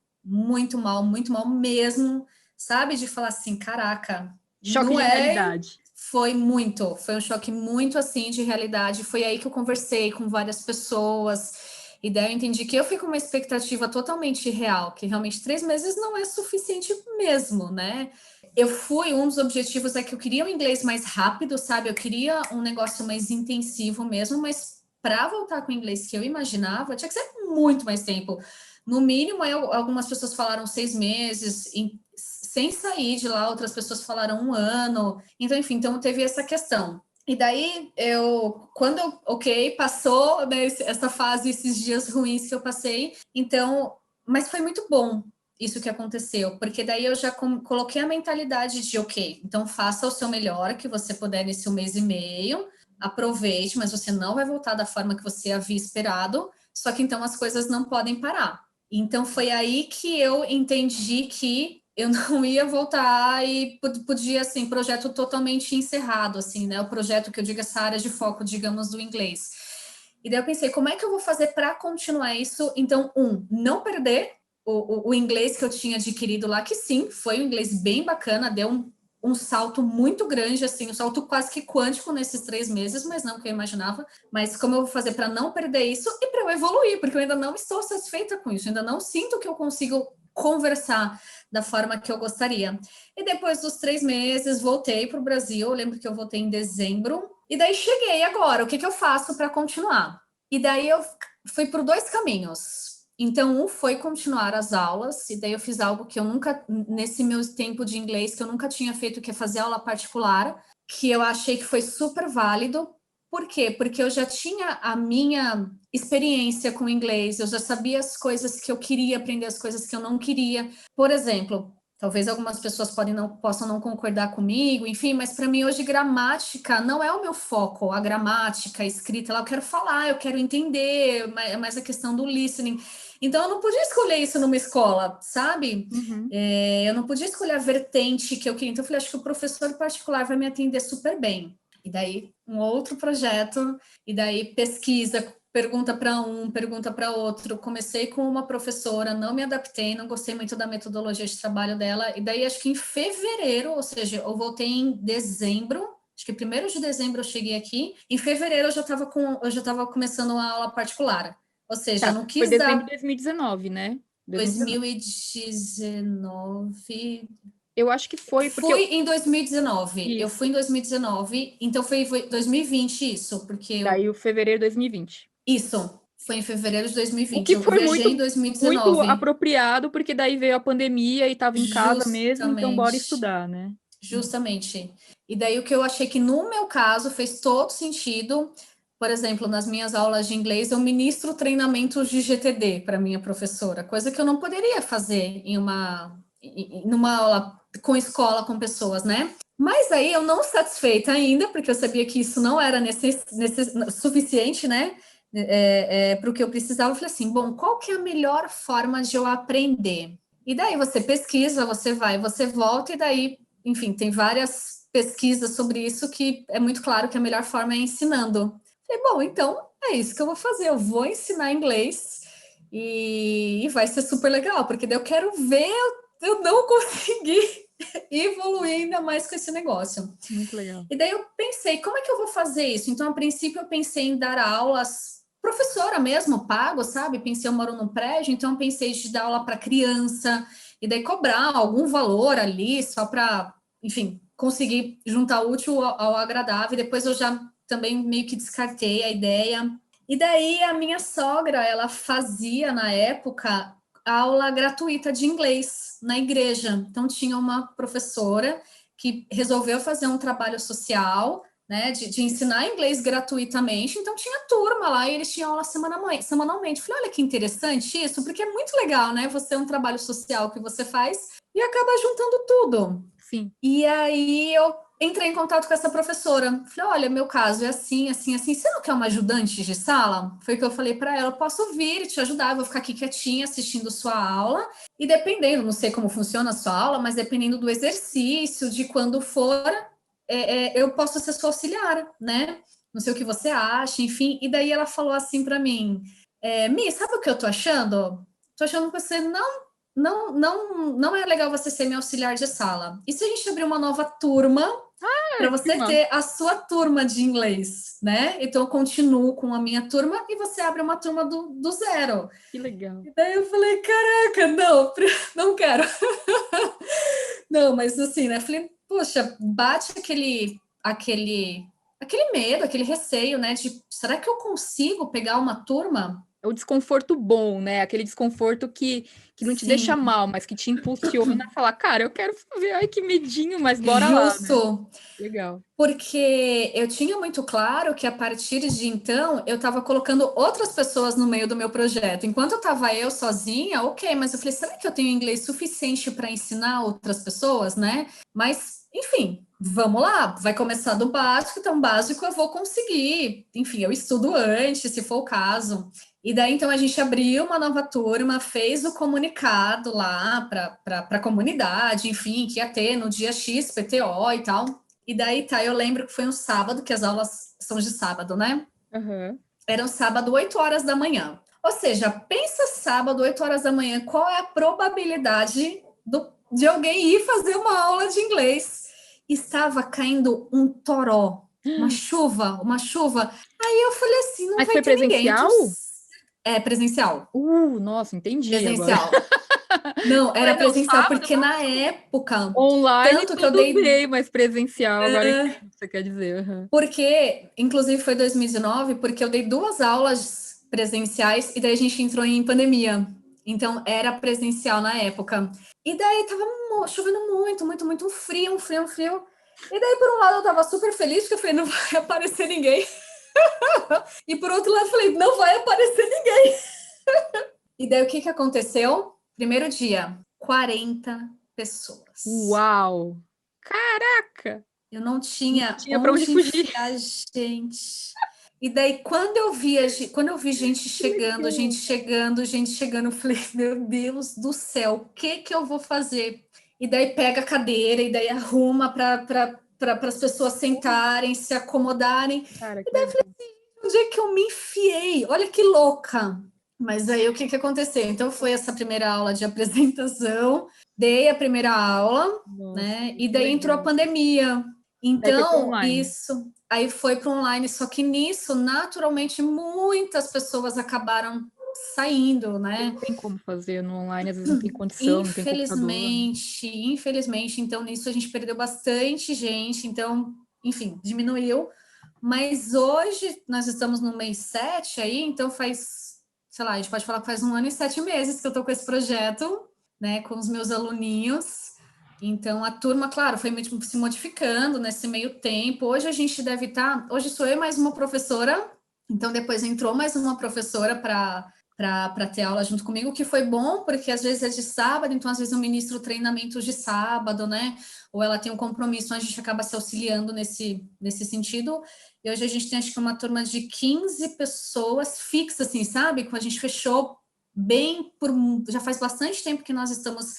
Speaker 2: mesmo, sabe? De falar assim, caraca,
Speaker 1: Choque
Speaker 2: não
Speaker 1: de
Speaker 2: é.
Speaker 1: realidade.
Speaker 2: Foi um choque muito assim de realidade. Foi aí que eu conversei com várias pessoas, e daí eu entendi que eu fui com uma expectativa totalmente real, que realmente 3 meses não é suficiente mesmo, né? Um dos objetivos é que eu queria um inglês mais rápido, sabe? Eu queria um negócio mais intensivo mesmo, mas para voltar com o inglês que eu imaginava, tinha que ser muito mais tempo. No mínimo, algumas pessoas falaram 6 meses, sem sair de lá, outras pessoas falaram 1 ano. Então, enfim, então teve essa questão. E daí, passou, né, essa fase, esses dias ruins que eu passei, então, mas foi muito bom isso que aconteceu, porque daí eu já coloquei a mentalidade de, ok, então faça o seu melhor que você puder nesse 1 mês e meio, aproveite, mas você não vai voltar da forma que você havia esperado, só que então as coisas não podem parar. Então foi aí que eu entendi que eu não ia voltar e podia, assim, projeto totalmente encerrado, assim, né? O projeto que eu digo, essa área de foco, digamos, do inglês. E daí eu pensei, como é que eu vou fazer para continuar isso? Então, não perder o inglês que eu tinha adquirido lá, que sim, foi um inglês bem bacana, deu um salto muito grande, assim, um salto quase que quântico nesses 3 meses, mas não que eu imaginava. Mas como eu vou fazer para não perder isso e para eu evoluir, porque eu ainda não estou satisfeita com isso, ainda não sinto que eu consigo conversar da forma que eu gostaria. E depois dos 3 meses, voltei para o Brasil. Eu lembro que eu voltei em dezembro. E daí cheguei agora. O que eu faço para continuar? E daí eu fui por 2 caminhos. Então, um foi continuar as aulas, e daí eu fiz algo que eu nunca, nesse meu tempo de inglês, que eu nunca tinha feito, que é fazer aula particular, que eu achei que foi super válido. Por quê? Porque eu já tinha a minha experiência com inglês, eu já sabia as coisas que eu queria aprender, as coisas que eu não queria. Por exemplo, talvez algumas pessoas possam não concordar comigo, enfim, mas para mim hoje gramática não é o meu foco, a gramática, a escrita, lá eu quero falar, eu quero entender, mais a questão do listening. Então, eu não podia escolher isso numa escola, sabe?
Speaker 1: Uhum.
Speaker 2: Eu não podia escolher a vertente que eu queria. Então, eu falei, acho que o professor particular vai me atender super bem. E daí, um outro projeto, e daí pesquisa, pergunta para um, pergunta para outro. Comecei com uma professora, não me adaptei, não gostei muito da metodologia de trabalho dela. E daí, acho que em fevereiro, ou seja, eu voltei em dezembro, acho que 1º de dezembro eu cheguei aqui. Em fevereiro, eu já estava começando uma aula particular. Ou seja, eu
Speaker 1: Tá,
Speaker 2: não
Speaker 1: foi
Speaker 2: quis
Speaker 1: dezembro de
Speaker 2: dar
Speaker 1: 2019, né? 2019.
Speaker 2: 2019.
Speaker 1: Eu acho que foi porque
Speaker 2: Fui em 2019. Eu
Speaker 1: isso.
Speaker 2: fui em 2019, então foi 2020 isso, porque
Speaker 1: Daí o fevereiro de 2020.
Speaker 2: isso foi em fevereiro de
Speaker 1: O
Speaker 2: 2020.
Speaker 1: que
Speaker 2: Eu
Speaker 1: foi
Speaker 2: viajei em
Speaker 1: muito
Speaker 2: 2019.
Speaker 1: apropriado, porque daí veio a pandemia e estava em casa mesmo, então bora
Speaker 2: Justamente,
Speaker 1: estudar, né?
Speaker 2: justamente. E daí o que eu achei que no meu caso fez todo sentido. Por exemplo, nas minhas aulas de inglês, eu ministro treinamentos de GTD para minha professora, coisa que eu não poderia fazer numa aula com escola, com pessoas, né? Mas aí eu não satisfeita ainda, porque eu sabia que isso não era suficiente, né? Para o que eu precisava, eu falei assim: bom, qual que é a melhor forma de eu aprender? E daí você pesquisa, você vai, você volta, e daí, enfim, tem várias pesquisas sobre isso que é muito claro que a melhor forma é ensinando. Falei, bom, então é isso que eu vou fazer, eu vou ensinar inglês e vai ser super legal, porque daí eu quero ver eu não conseguir evoluir ainda mais com esse negócio.
Speaker 1: Muito legal.
Speaker 2: E daí eu pensei, como é que eu vou fazer isso? Então, a princípio, eu pensei em dar aulas, professora mesmo, pago, sabe? Pensei, eu moro num prédio, então eu pensei de dar aula para criança, e daí cobrar algum valor ali, só para, enfim, conseguir juntar o útil ao agradável. E depois eu já também meio que descartei a ideia. E daí a minha sogra, ela fazia na época aula gratuita de inglês na igreja. Então tinha uma professora que resolveu fazer um trabalho social, né, de ensinar inglês gratuitamente. Então tinha turma lá e eles tinham aula semanalmente. Falei, olha que interessante isso, porque é muito legal, né? Você é um trabalho social que você faz e acaba juntando tudo.
Speaker 1: Sim.
Speaker 2: E aí eu entrei em contato com essa professora. Falei, olha, meu caso é assim, assim, assim. Você não quer uma ajudante de sala? Foi o que eu falei para ela. Eu posso vir e te ajudar. Eu vou ficar aqui quietinha assistindo sua aula. E dependendo, não sei como funciona a sua aula, mas dependendo do exercício, de quando for, eu posso ser sua auxiliar, né? Não sei o que você acha, enfim. E daí ela falou assim para mim, Mi, sabe o que eu tô achando? Tô achando que você não é legal você ser meu auxiliar de sala. E se a gente abrir uma nova turma para
Speaker 1: Que
Speaker 2: você
Speaker 1: massa.
Speaker 2: ter a sua turma de inglês, né? Então eu continuo com a minha turma e você abre uma turma do zero.
Speaker 1: Que legal.
Speaker 2: E daí eu falei, caraca, não, não quero. Não, mas assim, né? Falei, poxa, bate aquele medo, aquele receio, né? De será que eu consigo pegar uma turma?
Speaker 1: É o desconforto bom, né? Aquele desconforto que não te deixa
Speaker 2: Sim,
Speaker 1: mal, mas que te impulsiona a falar, cara, eu quero fazer, ai, que medinho, mas bora lá, né?
Speaker 2: justo.
Speaker 1: Legal.
Speaker 2: Porque eu tinha muito claro que a partir de então eu estava colocando outras pessoas no meio do meu projeto. Enquanto eu estava eu sozinha, ok, mas eu falei, será que eu tenho inglês suficiente para ensinar outras pessoas, né? Mas, enfim, vamos lá, vai começar do básico, então básico eu vou conseguir. Enfim, eu estudo antes, se for o caso. E daí, então, a gente abriu uma nova turma, fez o comunicado lá para a comunidade, enfim, que ia ter no dia X, PTO e tal. E daí, tá, eu lembro que foi um sábado, que as aulas são de sábado, né?
Speaker 1: Uhum.
Speaker 2: Era um sábado, 8 horas da manhã. Ou seja, pensa sábado, 8 horas da manhã, qual é a probabilidade de alguém ir fazer uma aula de inglês? Estava caindo um toró, uma chuva, uma chuva. Aí eu falei assim, não
Speaker 1: Mas
Speaker 2: vai
Speaker 1: foi
Speaker 2: ter ninguém. Eu
Speaker 1: presencial?
Speaker 2: tenho... É presencial,
Speaker 1: Nossa, entendi agora.
Speaker 2: presencial. Não,
Speaker 1: Eu falei,
Speaker 2: era
Speaker 1: não,
Speaker 2: presencial,
Speaker 1: sábado,
Speaker 2: porque na época,
Speaker 1: online
Speaker 2: tanto que eu
Speaker 1: tudo
Speaker 2: dei
Speaker 1: bem, mas presencial, agora eu entendo o que você quer dizer. Uhum.
Speaker 2: porque, inclusive, foi 2019, porque eu dei 2 aulas presenciais, e daí a gente entrou em pandemia. Então, era presencial na época. E daí tava chovendo muito, muito, muito, um frio. E daí, por um lado, eu tava super feliz, porque eu falei, não vai aparecer ninguém. E por outro lado, eu falei, não vai aparecer ninguém. E daí, o que aconteceu? Primeiro dia, 40 pessoas.
Speaker 1: Uau! Caraca!
Speaker 2: Eu não tinha
Speaker 1: Tinha para onde
Speaker 2: onde
Speaker 1: fugir.
Speaker 2: enfiar gente. E daí, quando eu vi gente chegando, eu falei, meu Deus do céu, o que eu vou fazer? E daí pega a cadeira, e daí arruma para as pessoas sentarem, se acomodarem.
Speaker 1: Cara, que legal.
Speaker 2: Onde é que eu me enfiei? Olha que louca! Mas aí o que aconteceu? Então foi essa primeira aula de apresentação, dei a primeira aula,
Speaker 1: Nossa,
Speaker 2: né? E
Speaker 1: que
Speaker 2: daí entrou a
Speaker 1: legal.
Speaker 2: pandemia.
Speaker 1: Daí foi para
Speaker 2: Então,
Speaker 1: online.
Speaker 2: isso. Aí foi para online, só que nisso, naturalmente, muitas pessoas acabaram saindo,
Speaker 1: Porque
Speaker 2: né?
Speaker 1: não tem como fazer no online, às vezes não tem condição, não tem computador, né?
Speaker 2: Infelizmente. Então, nisso a gente perdeu bastante gente. Então, enfim, diminuiu. Mas hoje nós estamos no mês 7 aí, então faz, sei lá, a gente pode falar que faz 1 ano e 7 meses que eu estou com esse projeto, né, com os meus aluninhos. Então a turma, claro, foi se modificando nesse meio tempo. Hoje a gente deve estar. Hoje sou eu mais uma professora, então depois entrou mais uma professora para ter aula junto comigo, o que foi bom, porque às vezes é de sábado, então às vezes eu ministro treinamentos de sábado, né? Ou ela tem um compromisso, a gente acaba se auxiliando nesse sentido. E hoje a gente tem, acho que, uma turma de 15 pessoas fixas, assim, sabe? A gente fechou bem por... Já faz bastante tempo que nós estamos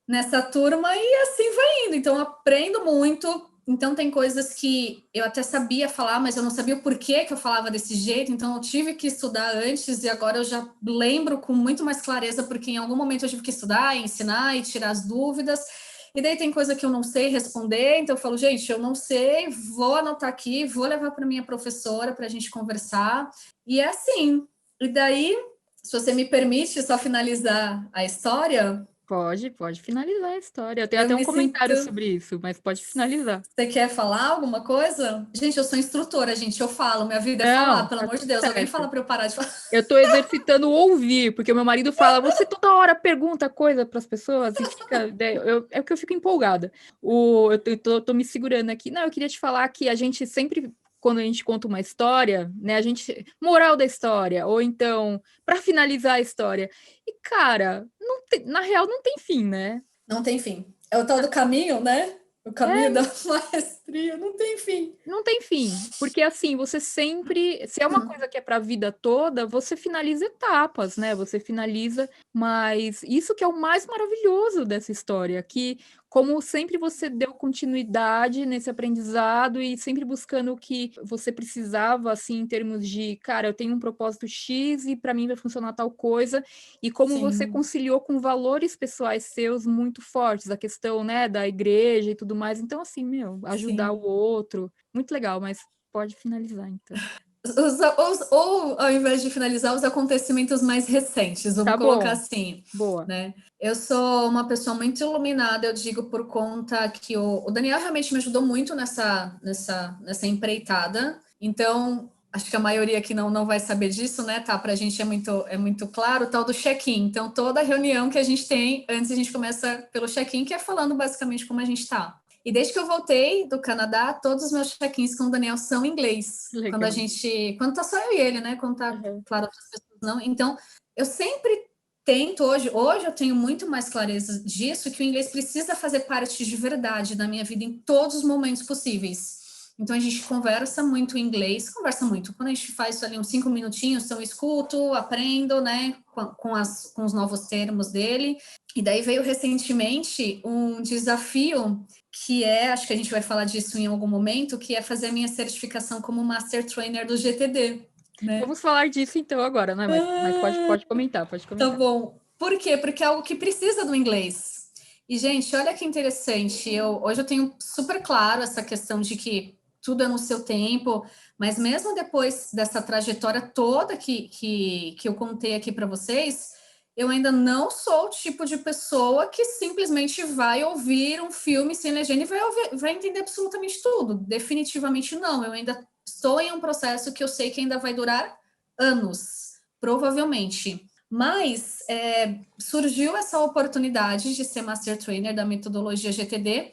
Speaker 2: nessa turma e assim vai indo. Então, eu aprendo muito. Então, tem coisas que eu até sabia falar, mas eu não sabia o porquê que eu falava desse jeito. Então, eu tive que estudar antes e agora eu já lembro com muito mais clareza, porque em algum momento eu tive que estudar, ensinar e tirar as dúvidas. E daí tem coisa que eu não sei responder, então eu falo, gente, eu não sei, vou anotar aqui, vou levar para minha professora para a gente conversar. E é assim. E daí, se você me permite só finalizar a história,
Speaker 1: Pode finalizar a história. Eu tenho
Speaker 2: eu
Speaker 1: até um
Speaker 2: me sinto.
Speaker 1: comentário sobre isso, mas pode finalizar.
Speaker 2: Você quer falar alguma coisa? Gente, eu sou instrutora, gente, eu falo, minha vida é falar,
Speaker 1: Não,
Speaker 2: pelo
Speaker 1: tá
Speaker 2: amor de
Speaker 1: tudo
Speaker 2: Deus, alguém
Speaker 1: certo.
Speaker 2: fala para eu parar de falar.
Speaker 1: Eu tô exercitando o ouvir, porque o meu marido fala, você toda hora pergunta coisa para as pessoas e fica. É que eu fico empolgada. Eu tô me segurando aqui. Não, eu queria te falar que a gente sempre, quando a gente conta uma história, né, a gente. Moral da história, ou então, para finalizar a história. E, cara, na real, não tem fim, né?
Speaker 2: Não tem fim. É o tal do caminho, né? O caminho da maestria, não tem fim.
Speaker 1: Não tem fim, porque assim, você sempre, se é uma coisa que é para a vida toda, você finaliza etapas, né? Você finaliza, mas isso que é o mais maravilhoso dessa história, que como sempre você deu continuidade nesse aprendizado e sempre buscando o que você precisava, assim, em termos de, cara, eu tenho um propósito X e para mim vai funcionar tal coisa, e como você
Speaker 2: Sim,
Speaker 1: conciliou com valores pessoais seus muito fortes, a questão, né, da igreja e tudo mais. Então, assim, meu, ajudar o
Speaker 2: sim.
Speaker 1: outro, muito legal, mas pode finalizar, então.
Speaker 2: Ou, ao invés de finalizar, os acontecimentos mais recentes, vamos
Speaker 1: Tá
Speaker 2: colocar
Speaker 1: bom,
Speaker 2: assim,
Speaker 1: boa.
Speaker 2: né? Eu sou uma pessoa muito iluminada, eu digo por conta que o Daniel realmente me ajudou muito nessa empreitada. Então, acho que a maioria aqui não vai saber disso, né? Tá, pra gente é muito claro o tal do check-in. Então, toda reunião que a gente tem, antes a gente começa pelo check-in, que é falando basicamente como a gente tá. E desde que eu voltei do Canadá, todos os meus check-ins com o Daniel são em inglês.
Speaker 1: Legal.
Speaker 2: Quando tá só eu e ele, né? Quando tá,
Speaker 1: Uhum.
Speaker 2: claro, outras pessoas não. Então, eu sempre tento hoje eu tenho muito mais clareza disso, que o inglês precisa fazer parte de verdade da minha vida em todos os momentos possíveis. Então a gente conversa muito em inglês, conversa muito. Quando a gente faz isso ali uns 5 minutinhos, então eu escuto, aprendo, né, com os novos termos dele. E daí veio recentemente um desafio que acho que a gente vai falar disso em algum momento, que é fazer a minha certificação como Master Trainer do GTD, né?
Speaker 1: Vamos falar disso então agora, né? Mas pode comentar, pode
Speaker 2: Tá
Speaker 1: comentar.
Speaker 2: bom. Por quê? Porque é algo que precisa do inglês. E, gente, olha que interessante. Hoje eu tenho super claro essa questão de que tudo é no seu tempo, mas mesmo depois dessa trajetória toda que eu contei aqui para vocês, eu ainda não sou o tipo de pessoa que simplesmente vai ouvir um filme sem legenda e vai entender absolutamente tudo. Definitivamente não. Eu ainda estou em um processo que eu sei que ainda vai durar anos provavelmente. Mas surgiu essa oportunidade de ser Master Trainer da metodologia GTD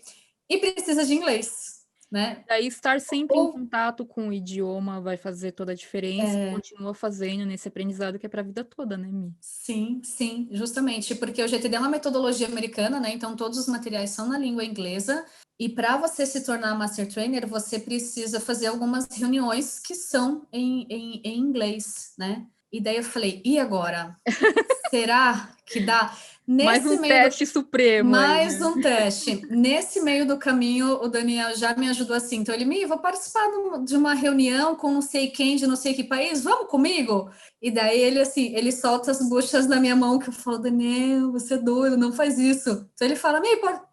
Speaker 2: e precisa de inglês, né?
Speaker 1: Daí estar sempre em contato com o idioma vai fazer toda a diferença e continua fazendo nesse aprendizado que é para a vida toda, né, Mi?
Speaker 2: Sim, sim, justamente, porque o GTD é uma metodologia americana, né? Então todos os materiais são na língua inglesa. E para você se tornar Master Trainer, você precisa fazer algumas reuniões que são em inglês, né? E daí eu falei, e agora? Será que dá?
Speaker 1: Mais
Speaker 2: Nesse
Speaker 1: um
Speaker 2: meio do
Speaker 1: teste supremo aí,
Speaker 2: Mais
Speaker 1: né?
Speaker 2: um teste. Nesse meio do caminho, o Daniel já me ajudou assim. Então, ele me, vou participar de uma reunião com não sei quem, de não sei que país, vamos comigo? E daí ele, assim, ele solta as buchas na minha mão, que eu falo, Daniel, você é doido, não faz isso. Então, ele fala,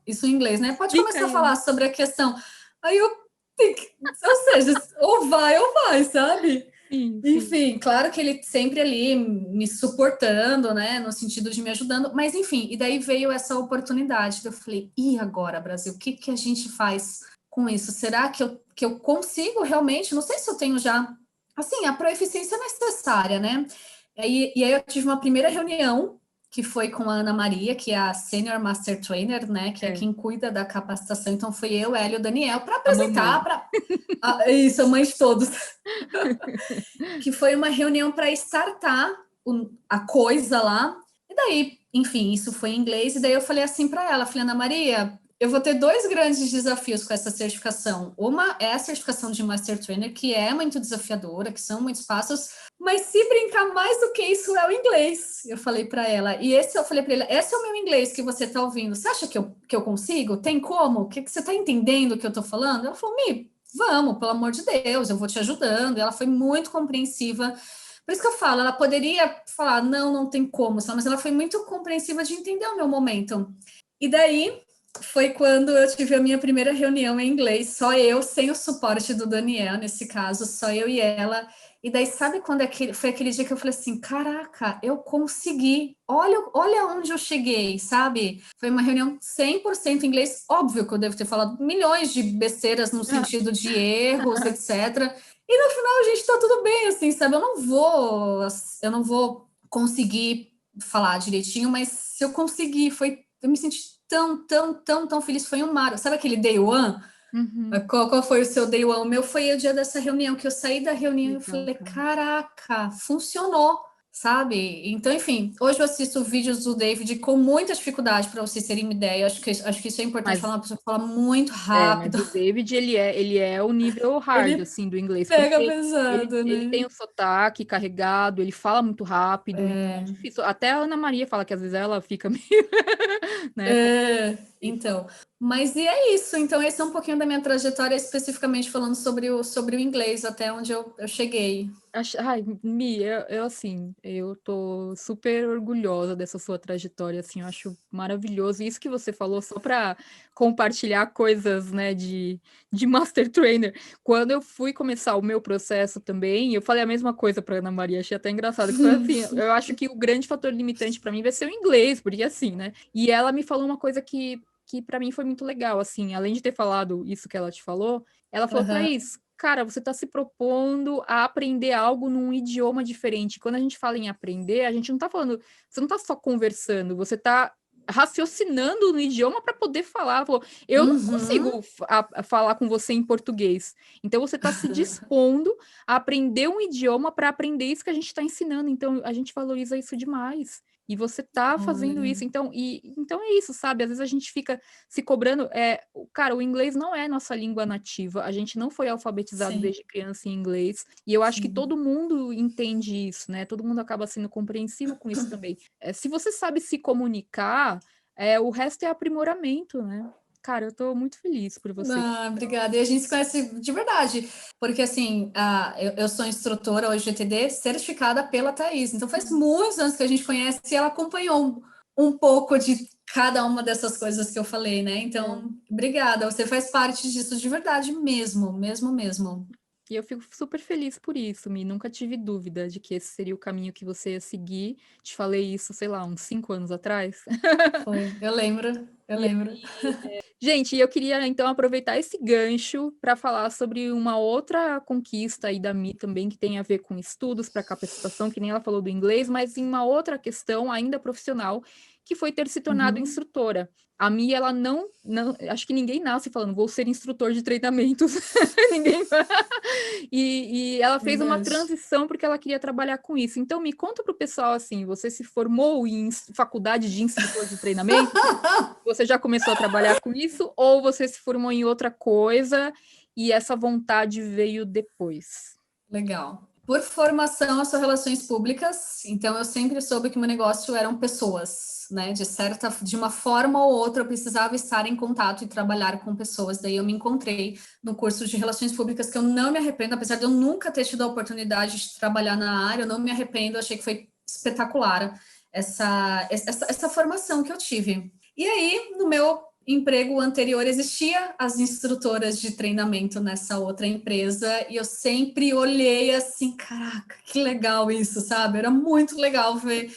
Speaker 2: isso em inglês, né? Pode
Speaker 1: Fica
Speaker 2: começar a
Speaker 1: aí,
Speaker 2: falar sobre a questão. Aí eu, ou seja, ou vai, sabe?
Speaker 1: sim, sim.
Speaker 2: Enfim, claro que ele sempre ali me suportando, né, no sentido de me ajudando, mas enfim, e daí veio essa oportunidade que eu falei, e agora, Brasil, o que que a gente faz com isso? Será que eu consigo realmente? Não sei se eu tenho já, assim, a proeficiência necessária, né? E aí eu tive uma primeira reunião que foi com a Ana Maria, que é a Senior Master Trainer, né, que é quem cuida da capacitação. Então foi eu, ela e o Daniel para
Speaker 1: A mamãe.
Speaker 2: apresentar, isso, a mãe de todos. Que foi uma reunião para startar a coisa lá. E daí, enfim, isso foi em inglês. E daí eu falei assim para ela, falei, Ana Maria, eu vou ter dois grandes desafios com essa certificação. Uma é a certificação de Master Trainer, que é muito desafiadora, que são muitos passos, mas se brincar mais do que isso é o inglês. Eu falei para ela. E esse eu falei para ela, esse é o meu inglês que você está ouvindo. Você acha que eu consigo? Tem como? O que você está entendendo o que eu estou falando? Ela falou, Mi, vamos, pelo amor de Deus, eu vou te ajudando. E ela foi muito compreensiva. Por isso que eu falo, ela poderia falar, não, não tem como, mas ela foi muito compreensiva de entender o meu momento. E daí foi quando eu tive a minha primeira reunião em inglês, só eu, sem o suporte do Daniel, nesse caso, só eu e ela. E daí, sabe quando foi aquele dia que eu falei assim, caraca, eu consegui, olha onde eu cheguei, sabe? Foi uma reunião 100% em inglês, óbvio que eu devo ter falado milhões de besteiras no sentido de erros, etc. E no final, gente, tá tudo bem, assim, sabe? Eu não vou conseguir falar direitinho, mas se eu conseguir, eu me senti tão feliz, foi um mar. Sabe aquele day one?
Speaker 1: Uhum.
Speaker 2: Qual foi o seu day one? O meu foi o dia dessa reunião, que eu saí da reunião e
Speaker 1: Legal,
Speaker 2: falei,
Speaker 1: cara.
Speaker 2: caraca, funcionou, sabe? Então, enfim, hoje eu assisto vídeos do David com muita dificuldade, para vocês terem uma ideia. Acho que isso é importante
Speaker 1: Mas
Speaker 2: falar, uma pessoa que fala muito
Speaker 1: mas
Speaker 2: rápido.
Speaker 1: o David, ele é o nível hard,
Speaker 2: Ele
Speaker 1: assim, do inglês,
Speaker 2: pega
Speaker 1: porque ele,
Speaker 2: pesado,
Speaker 1: ele
Speaker 2: né?
Speaker 1: tem o sotaque carregado, ele fala muito rápido, então é difícil. Até a Ana Maria fala que às vezes ela fica meio, né,
Speaker 2: Então, mas e é isso. Então, esse é um pouquinho da minha trajetória, especificamente falando sobre o inglês, até onde eu cheguei.
Speaker 1: Ai, Mi, assim, eu tô super orgulhosa dessa sua trajetória, assim, eu acho maravilhoso. Isso que você falou, só para compartilhar coisas, né, de Master Trainer. Quando eu fui começar o meu processo também, eu falei a mesma coisa para Ana Maria, achei até engraçado, que foi assim, eu acho que o grande fator limitante para mim vai ser o inglês, porque assim, né? E ela me falou uma coisa que para mim foi muito legal, assim, além de ter falado isso que ela te falou, ela falou,
Speaker 2: Aham.
Speaker 1: Thaís, cara, você está se propondo a aprender algo num idioma diferente. Quando a gente fala em aprender, a gente não está falando, você não está só conversando, você está raciocinando no idioma para poder falar. Pô, eu não
Speaker 2: Uhum.
Speaker 1: consigo falar com você em português. Então você está se dispondo a aprender um idioma para aprender isso que a gente está ensinando. Então a gente valoriza isso demais. E você tá fazendo
Speaker 2: Olha.
Speaker 1: isso, então é isso, sabe? Às vezes a gente fica se cobrando. Cara, o inglês não é nossa língua nativa, a gente não foi alfabetizado
Speaker 2: Sim,
Speaker 1: desde criança em inglês, e eu acho que
Speaker 2: sim.
Speaker 1: todo mundo entende isso, né? Todo mundo acaba sendo compreensivo com isso também. Se você sabe se comunicar, o resto é aprimoramento, né? Cara, eu tô muito feliz por você.
Speaker 2: Ah, obrigada. E a gente se conhece de verdade, porque assim, eu sou instrutora hoje de GTD certificada pela Thaís, então faz muitos anos que a gente conhece e ela acompanhou um pouco de cada uma dessas coisas que eu falei, né?
Speaker 1: É.
Speaker 2: Então, obrigada. Você faz parte disso de verdade mesmo, mesmo.
Speaker 1: E eu fico super feliz por isso, Mi. Nunca tive dúvida de que esse seria o caminho que você ia seguir. Te falei isso, sei lá, uns 5 anos atrás.
Speaker 2: Foi, eu lembro, eu
Speaker 1: E
Speaker 2: lembro.
Speaker 1: Gente, eu queria então aproveitar esse gancho para falar sobre uma outra conquista aí da Mi também, que tem a ver com estudos para capacitação, que nem ela falou do inglês, mas em uma outra questão ainda profissional, que foi ter se tornado
Speaker 2: Uhum.
Speaker 1: instrutora. A Mi, ela não, acho que ninguém nasce falando, vou ser instrutor de treinamentos. Ninguém. E ela fez uma
Speaker 2: Verdade.
Speaker 1: transição porque ela queria trabalhar com isso. Então, me conta para o pessoal assim: você se formou em faculdade de instrutor de treinamento? Você já começou a trabalhar com isso ou você se formou em outra coisa e essa vontade veio depois?
Speaker 2: Legal. Por formação, eu sou relações públicas, então eu sempre soube que meu negócio eram pessoas, né? De uma forma ou outra, eu precisava estar em contato e trabalhar com pessoas. Daí eu me encontrei no curso de relações públicas, que eu não me arrependo, apesar de eu nunca ter tido a oportunidade de trabalhar na área, eu não me arrependo, achei que foi espetacular essa formação que eu tive. E aí, no meu emprego anterior existia as instrutoras de treinamento nessa outra empresa e eu sempre olhei assim, caraca, que legal isso, sabe? Era muito legal ver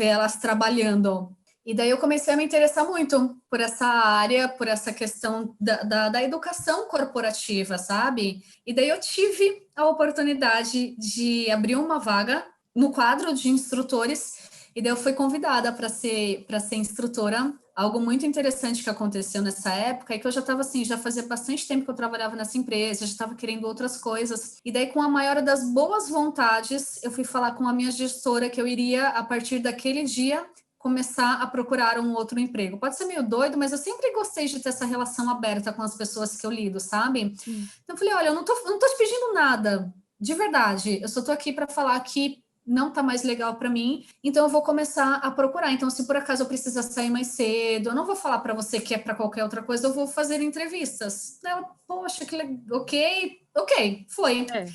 Speaker 2: elas trabalhando. E daí eu comecei a me interessar muito por essa área, por essa questão da educação corporativa, sabe? E daí eu tive a oportunidade de abrir uma vaga no quadro de instrutores e daí eu fui convidada para ser instrutora. Algo muito interessante que aconteceu nessa época é que eu já estava assim, já fazia bastante tempo que eu trabalhava nessa empresa, já estava querendo outras coisas. E daí, com a maior das boas vontades, eu fui falar com a minha gestora que eu iria, a partir daquele dia, começar a procurar um outro emprego. Pode ser meio doido, mas eu sempre gostei de ter essa relação aberta com as pessoas que eu lido, sabe?
Speaker 1: Sim.
Speaker 2: Então eu falei, olha, eu não tô te pedindo nada, de verdade. Eu só tô aqui para falar que não tá mais legal para mim, então eu vou começar a procurar. Então, se por acaso eu precisar sair mais cedo, eu não vou falar para você que é para qualquer outra coisa, eu vou fazer entrevistas. Ela, poxa, que legal, ok, foi,
Speaker 1: É.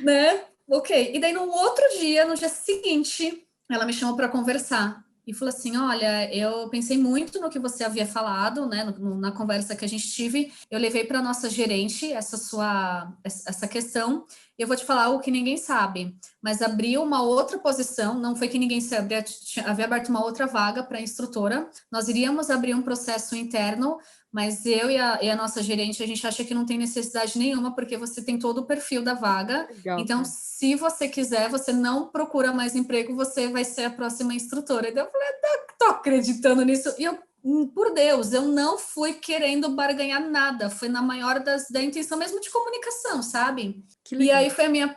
Speaker 2: né? Ok. E daí no outro dia, no dia seguinte, ela me chamou para conversar e falou assim: olha, eu pensei muito no que você havia falado, né? Na conversa que a gente tive, eu levei para nossa gerente essa questão. Eu vou te falar algo que ninguém sabe, mas abriu uma outra posição, não foi que ninguém sabia, havia aberto uma outra vaga para instrutora. Nós iríamos abrir um processo interno, mas eu e a nossa gerente, a gente acha que não tem necessidade nenhuma, porque você tem todo o perfil da vaga.
Speaker 1: Legal,
Speaker 2: Então,
Speaker 1: cara.
Speaker 2: se você quiser, você não procura mais emprego, você vai ser a próxima instrutora. Então, eu falei, tô acreditando nisso. E eu, por Deus, eu não fui querendo barganhar nada. Foi na maior da intenção mesmo de comunicação, sabe?
Speaker 1: Que
Speaker 2: E aí
Speaker 1: legal.
Speaker 2: foi a minha.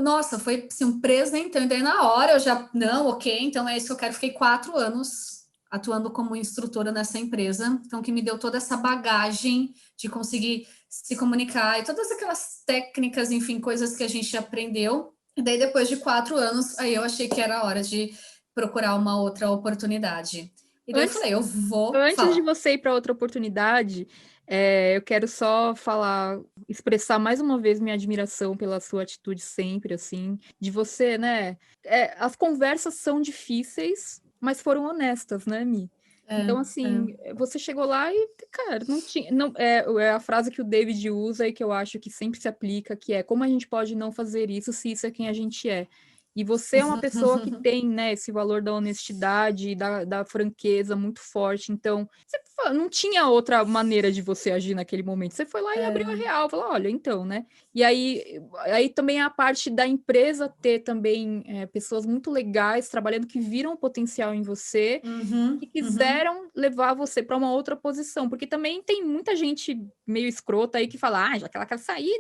Speaker 2: Nossa, foi assim, um presentão. E daí na hora eu já, não, ok, então é isso que eu quero. Fiquei 4 anos atuando como instrutora nessa empresa, então que me deu toda essa bagagem de conseguir se comunicar e todas aquelas técnicas, enfim, coisas que a gente aprendeu. E daí depois de 4 anos, aí eu achei que era a hora de procurar uma outra oportunidade. E daí eu
Speaker 1: Antes,
Speaker 2: falei, eu vou
Speaker 1: antes de
Speaker 2: falar.
Speaker 1: você ir para outra oportunidade, eu quero só falar, expressar mais uma vez minha admiração pela sua atitude sempre, assim, de você, né? As conversas são difíceis, mas foram honestas, né, Mi?
Speaker 2: É,
Speaker 1: Então,
Speaker 2: é.
Speaker 1: assim, você chegou lá e, cara, não tinha. Não, é a frase que o David usa e que eu acho que sempre se aplica, que é como a gente pode não fazer isso se isso é quem a gente é. E você é uma pessoa que tem, né, esse valor da honestidade e da franqueza muito forte. Então, não tinha outra maneira de você agir naquele momento. Você foi lá e abriu a real, falou, olha, então, né? E aí também a parte da empresa ter também pessoas muito legais trabalhando que viram o potencial em você
Speaker 2: Uhum,
Speaker 1: que
Speaker 2: uhum.
Speaker 1: quiseram levar você para uma outra posição, porque também tem muita gente meio escrota aí que fala, já que ela quer sair,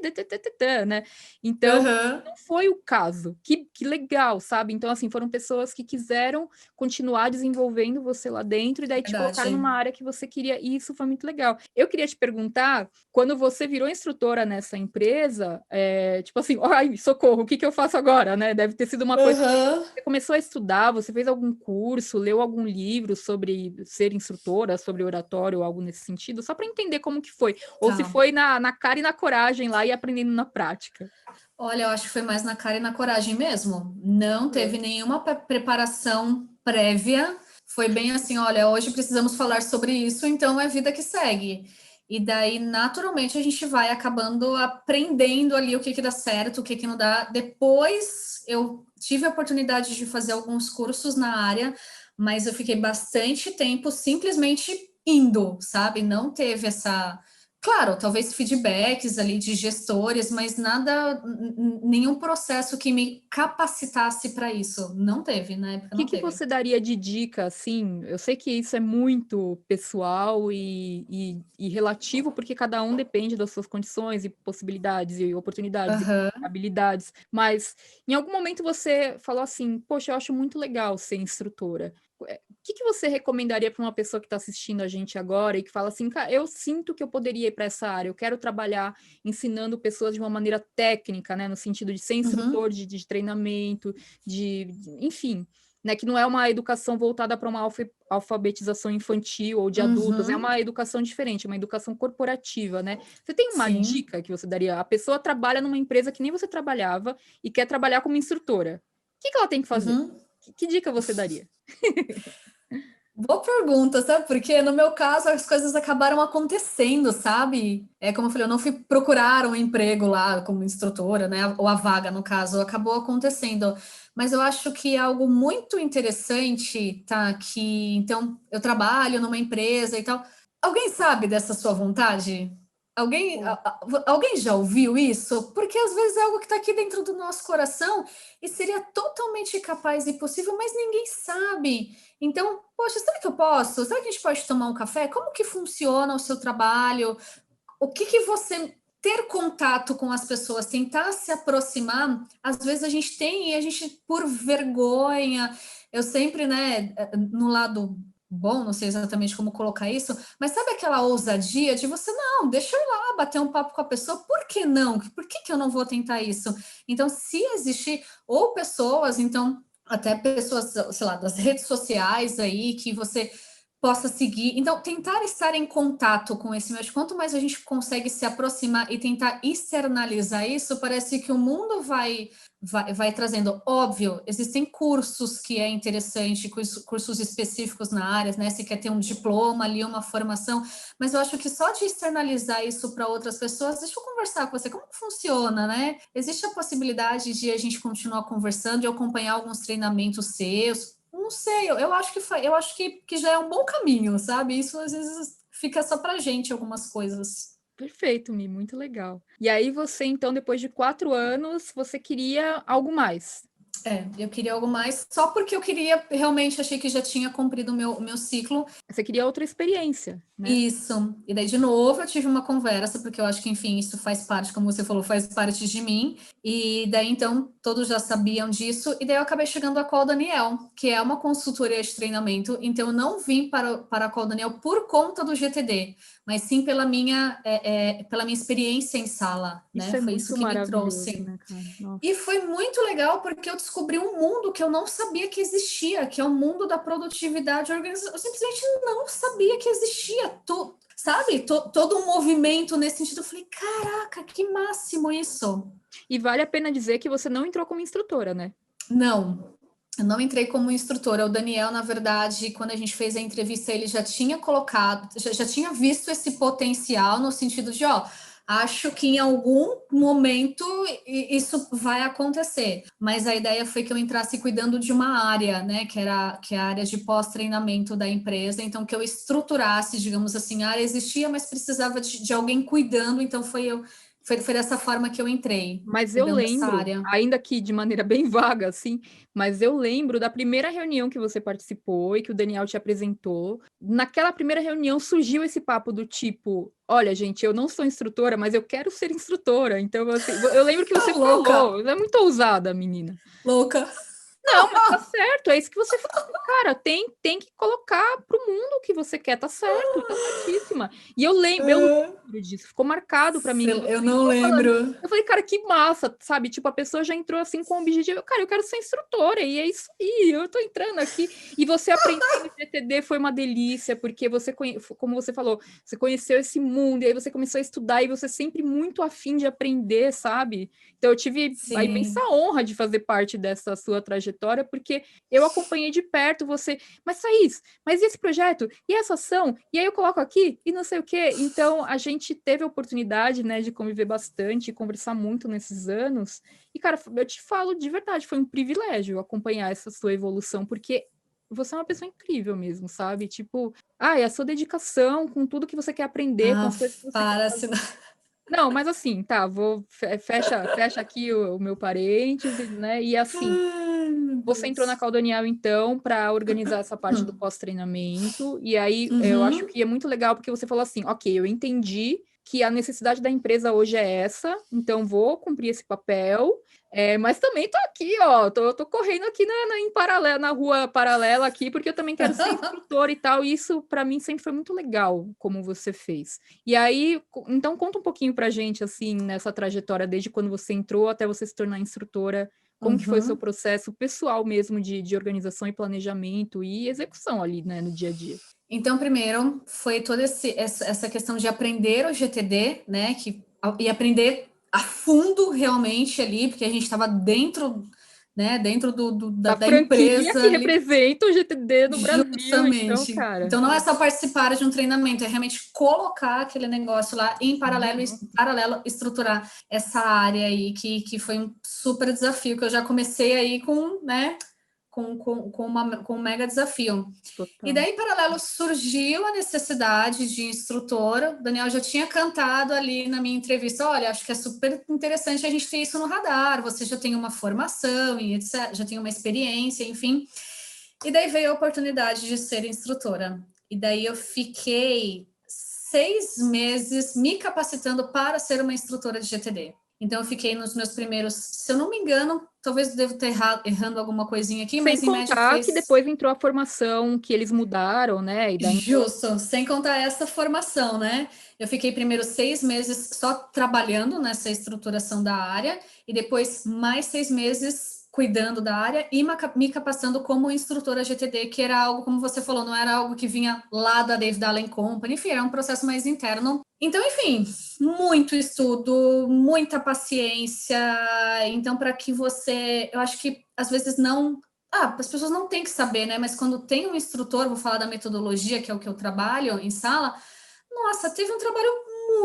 Speaker 1: né? Então,
Speaker 2: Uhum.
Speaker 1: não foi o caso. Que legal, sabe? Então, assim, foram pessoas que quiseram continuar desenvolvendo você lá dentro e daí te colocaram
Speaker 2: Verdade.
Speaker 1: numa área que você queria, e isso foi muito legal. Eu queria te perguntar, quando você virou instrutora nessa empresa, tipo assim, ai, socorro, o que que eu faço agora, né? Deve ter sido uma coisa.
Speaker 2: Uhum.
Speaker 1: Você começou a estudar, você fez algum curso, leu algum livro sobre ser instrutora, sobre oratório ou algo nesse sentido, só para entender como que foi. Ou se
Speaker 2: Tá.
Speaker 1: foi na cara e na coragem lá e aprendendo na prática.
Speaker 2: Olha, eu acho que foi mais na cara e na coragem mesmo. Não teve nenhuma preparação prévia. Foi bem assim, olha, hoje precisamos falar sobre isso, então é vida que segue. E daí, naturalmente, a gente vai acabando aprendendo ali o que dá certo, o que não dá. Depois, eu tive a oportunidade de fazer alguns cursos na área, mas eu fiquei bastante tempo simplesmente indo, sabe? Não teve essa... Claro, talvez feedbacks ali de gestores, mas nada, nenhum processo que me capacitasse para isso. Não teve, na época
Speaker 1: O que
Speaker 2: não
Speaker 1: que
Speaker 2: teve.
Speaker 1: você daria de dica, assim? Eu sei que isso é muito pessoal e relativo, porque cada um depende das suas condições e possibilidades e oportunidades e
Speaker 2: Aham.
Speaker 1: habilidades. Mas em algum momento você falou assim, poxa, eu acho muito legal ser instrutora. O que que você recomendaria para uma pessoa que está assistindo a gente agora e que fala assim, cara, eu sinto que eu poderia ir para essa área, eu quero trabalhar ensinando pessoas de uma maneira técnica, né, no sentido de ser
Speaker 2: Uhum.
Speaker 1: instrutor de treinamento, enfim, né, que não é uma educação voltada para uma alfabetização infantil ou de adultos, é
Speaker 2: Uhum.
Speaker 1: uma educação diferente, uma educação corporativa, né? Você tem uma
Speaker 2: Sim.
Speaker 1: dica que você daria? A pessoa trabalha numa empresa que nem você trabalhava e quer trabalhar como instrutora. O que que ela tem que fazer?
Speaker 2: Uhum.
Speaker 1: Que dica você daria?
Speaker 2: Boa pergunta, sabe? Porque no meu caso as coisas acabaram acontecendo, sabe? É como eu falei, eu não fui procurar um emprego lá como instrutora, né? Ou a vaga, no caso, acabou acontecendo. Mas eu acho que é algo muito interessante, tá? Que então eu trabalho numa empresa e tal. Alguém sabe dessa sua vontade? Alguém já ouviu isso? Porque às vezes é algo que está aqui dentro do nosso coração e seria totalmente capaz e possível, mas ninguém sabe. Então, poxa, será que eu posso? Será que a gente pode tomar um café? Como que funciona o seu trabalho? O que que você ter contato com as pessoas, tentar se aproximar, às vezes a gente tem e a gente por vergonha, eu sempre, né, no lado bom, não sei exatamente como colocar isso, mas sabe aquela ousadia de você, não, deixa eu ir lá bater um papo com a pessoa, por que não? Por que que eu não vou tentar isso? Então, se existir, ou pessoas, então, até pessoas, sei lá, das redes sociais aí, que você possa seguir. Então, tentar estar em contato com esse meio. Quanto mais a gente consegue se aproximar e tentar externalizar isso, parece que o mundo vai trazendo. Óbvio, existem cursos que é interessante, cursos específicos na área, né? Se quer ter um diploma ali, uma formação, mas eu acho que só de externalizar isso para outras pessoas, deixa eu conversar com você, como que funciona, né? Existe a possibilidade de a gente continuar conversando e acompanhar alguns treinamentos seus. Não sei, eu acho eu acho que já é um bom caminho, sabe? Isso às vezes fica só pra gente algumas coisas.
Speaker 1: Perfeito, Mi, muito legal. E aí você, então, depois de 4 anos, você queria algo mais.
Speaker 2: É, eu queria algo mais, só porque eu queria, realmente achei que já tinha cumprido o meu ciclo.
Speaker 1: Você queria outra experiência, né?
Speaker 2: Isso. E daí, de novo, eu tive uma conversa, porque eu acho que, enfim, isso faz parte, como você falou, faz parte de mim. E daí, então, todos já sabiam disso. E daí eu acabei chegando a Call Daniel, que é uma consultoria de treinamento. Então, eu não vim para a Call Daniel por conta do GTD, mas sim pela minha experiência em sala,
Speaker 1: Isso
Speaker 2: né?
Speaker 1: é
Speaker 2: Foi isso
Speaker 1: muito
Speaker 2: que me
Speaker 1: maravilhoso,
Speaker 2: trouxe.
Speaker 1: né, cara? Nossa.
Speaker 2: E foi muito legal porque eu descobri um mundo que eu não sabia que existia, que é o mundo da produtividade organizacional. Eu simplesmente não sabia que existia, sabe? Todo um movimento nesse sentido. Eu falei, caraca, que máximo isso!
Speaker 1: E vale a pena dizer que você não entrou como instrutora, né?
Speaker 2: Não, eu não entrei como instrutora. O Daniel, na verdade, quando a gente fez a entrevista, ele já tinha colocado, já tinha visto esse potencial no sentido de, ó, acho que em algum momento isso vai acontecer. Mas a ideia foi que eu entrasse cuidando de uma área, né, que é a área de pós-treinamento da empresa. Então, que eu estruturasse, digamos assim, a área existia, mas precisava de alguém cuidando. Então, foi dessa forma que eu entrei,
Speaker 1: Mas eu
Speaker 2: cuidando dessa
Speaker 1: lembro,
Speaker 2: área.
Speaker 1: ainda que de maneira bem vaga, assim, mas eu lembro da primeira reunião que você participou e que o Daniel te apresentou. Naquela primeira reunião surgiu esse papo do tipo: olha, gente, eu não sou instrutora, mas eu quero ser instrutora. Então, assim, eu lembro que você
Speaker 2: Louca,
Speaker 1: falou, é muito ousada, menina.
Speaker 2: louca.
Speaker 1: Não, mas tá certo, é isso que você fala. Cara, tem que colocar pro mundo o que você quer, tá certíssima. E eu lembro disso, ficou marcado pra mim.
Speaker 2: Eu
Speaker 1: Você
Speaker 2: não
Speaker 1: entrou falando.
Speaker 2: lembro.
Speaker 1: Eu falei, cara, que massa, sabe? Tipo, a pessoa já entrou assim com o objetivo. Cara, eu quero ser instrutora, e é isso aí, eu tô entrando aqui. E você aprendendo GTD foi uma delícia, porque como você falou, você conheceu esse mundo, e aí você começou a estudar, e você sempre muito afim de aprender, sabe? Então, eu tive a imensa
Speaker 2: Sim,
Speaker 1: honra de fazer parte dessa sua trajetória, porque eu acompanhei de perto você. Mas, Thaís, mas e esse projeto? E essa ação? E aí eu coloco aqui e não sei o quê. Então, a gente teve a oportunidade, né, de conviver bastante, conversar muito nesses anos. E, cara, eu te falo de verdade, foi um privilégio acompanhar essa sua evolução, porque você é uma pessoa incrível mesmo, sabe? Tipo, a sua dedicação com tudo que você quer aprender, com
Speaker 2: Ah,
Speaker 1: as coisas que você quer
Speaker 2: para,
Speaker 1: fazer.
Speaker 2: senão...
Speaker 1: Não, mas assim, tá, fecha aqui o meu parêntese, né? E assim,
Speaker 2: Ai, meu
Speaker 1: você entrou na
Speaker 2: Deus.
Speaker 1: Caldonial, então, para organizar essa parte do pós-treinamento, e aí eu acho
Speaker 2: Uhum.
Speaker 1: que é muito legal porque você falou assim, ok, eu entendi que a necessidade da empresa hoje é essa, então vou cumprir esse papel, mas também tô aqui, ó, tô correndo aqui em paralelo, na rua paralela aqui, porque eu também quero ser instrutor e tal, e isso para mim sempre foi muito legal, como você fez. E aí, então conta um pouquinho pra gente, assim, nessa trajetória, desde quando você entrou até você se tornar instrutora, como que foi o seu
Speaker 2: Uhum.
Speaker 1: processo pessoal mesmo de organização e planejamento e execução ali, né, no dia a dia?
Speaker 2: Então, primeiro, foi toda essa questão de aprender o GTD, né? E aprender a fundo realmente ali, porque a gente estava dentro, né? Dentro
Speaker 1: Da
Speaker 2: da
Speaker 1: franquia
Speaker 2: empresa
Speaker 1: que
Speaker 2: ali.
Speaker 1: representa o GTD no Brasil, então,
Speaker 2: Justamente.
Speaker 1: cara.
Speaker 2: Então, não é só participar de um treinamento, é realmente colocar aquele negócio lá em paralelo estruturar essa área aí, que foi um super desafio, que eu já comecei aí com, né, com um mega desafio. E
Speaker 1: Total.
Speaker 2: daí, em paralelo, surgiu a necessidade de instrutora. O Daniel já tinha cantado ali na minha entrevista: olha, acho que é super interessante a gente ter isso no radar. Você já tem uma formação e etc., já tem uma experiência, enfim. E daí veio a oportunidade de ser instrutora. E daí eu fiquei 6 meses me capacitando para ser uma instrutora de GTD. Então, eu fiquei nos meus primeiros, se eu não me engano, talvez eu devo ter errando alguma coisinha aqui,
Speaker 1: Sem
Speaker 2: mas em média
Speaker 1: contar
Speaker 2: foi
Speaker 1: que depois entrou a formação, que eles mudaram, né? E daí, então,
Speaker 2: justo, sem contar essa formação, né? Eu fiquei primeiro 6 meses só trabalhando nessa estruturação da área e depois mais 6 meses cuidando da área e me capacitando como instrutora GTD, que era algo, como você falou, não era algo que vinha lá da David Allen Company, enfim, era um processo mais interno. Então, enfim, muito estudo, muita paciência. Então, para que você, eu acho que às vezes não as pessoas não têm que saber, né? Mas quando tem um instrutor, vou falar da metodologia, que é o que eu trabalho em sala, nossa, teve um trabalho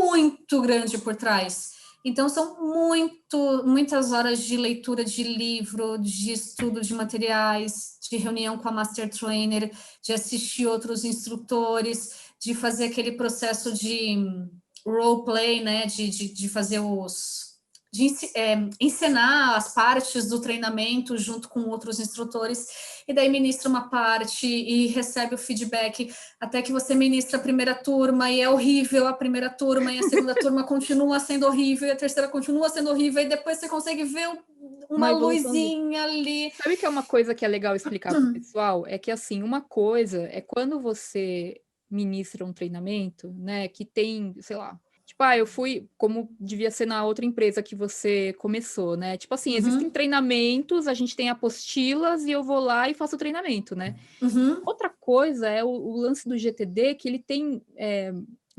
Speaker 2: muito grande por trás. Então, são muitas horas de leitura de livro, de estudo de materiais, de reunião com a Master Trainer, de assistir outros instrutores, de fazer aquele processo de roleplay, né? De fazer ensinar as partes do treinamento junto com outros instrutores, e daí ministra uma parte e recebe o feedback, até que você ministra a primeira turma e é horrível a primeira turma, e a segunda turma continua sendo horrível, e a terceira continua sendo horrível, e depois você consegue ver
Speaker 1: uma
Speaker 2: uma
Speaker 1: evoluçãozinha.
Speaker 2: luzinha ali.
Speaker 1: Sabe que é uma coisa que é legal explicar para o pessoal? É que, assim, uma coisa é quando você ministra um treinamento, né, que tem, sei lá, tipo, eu fui, como devia ser na outra empresa que você começou, né? Tipo assim, existem
Speaker 2: Uhum,
Speaker 1: treinamentos, a gente tem apostilas e eu vou lá e faço o treinamento, né?
Speaker 2: uhum,
Speaker 1: Outra coisa é o lance do GTD, que ele tem,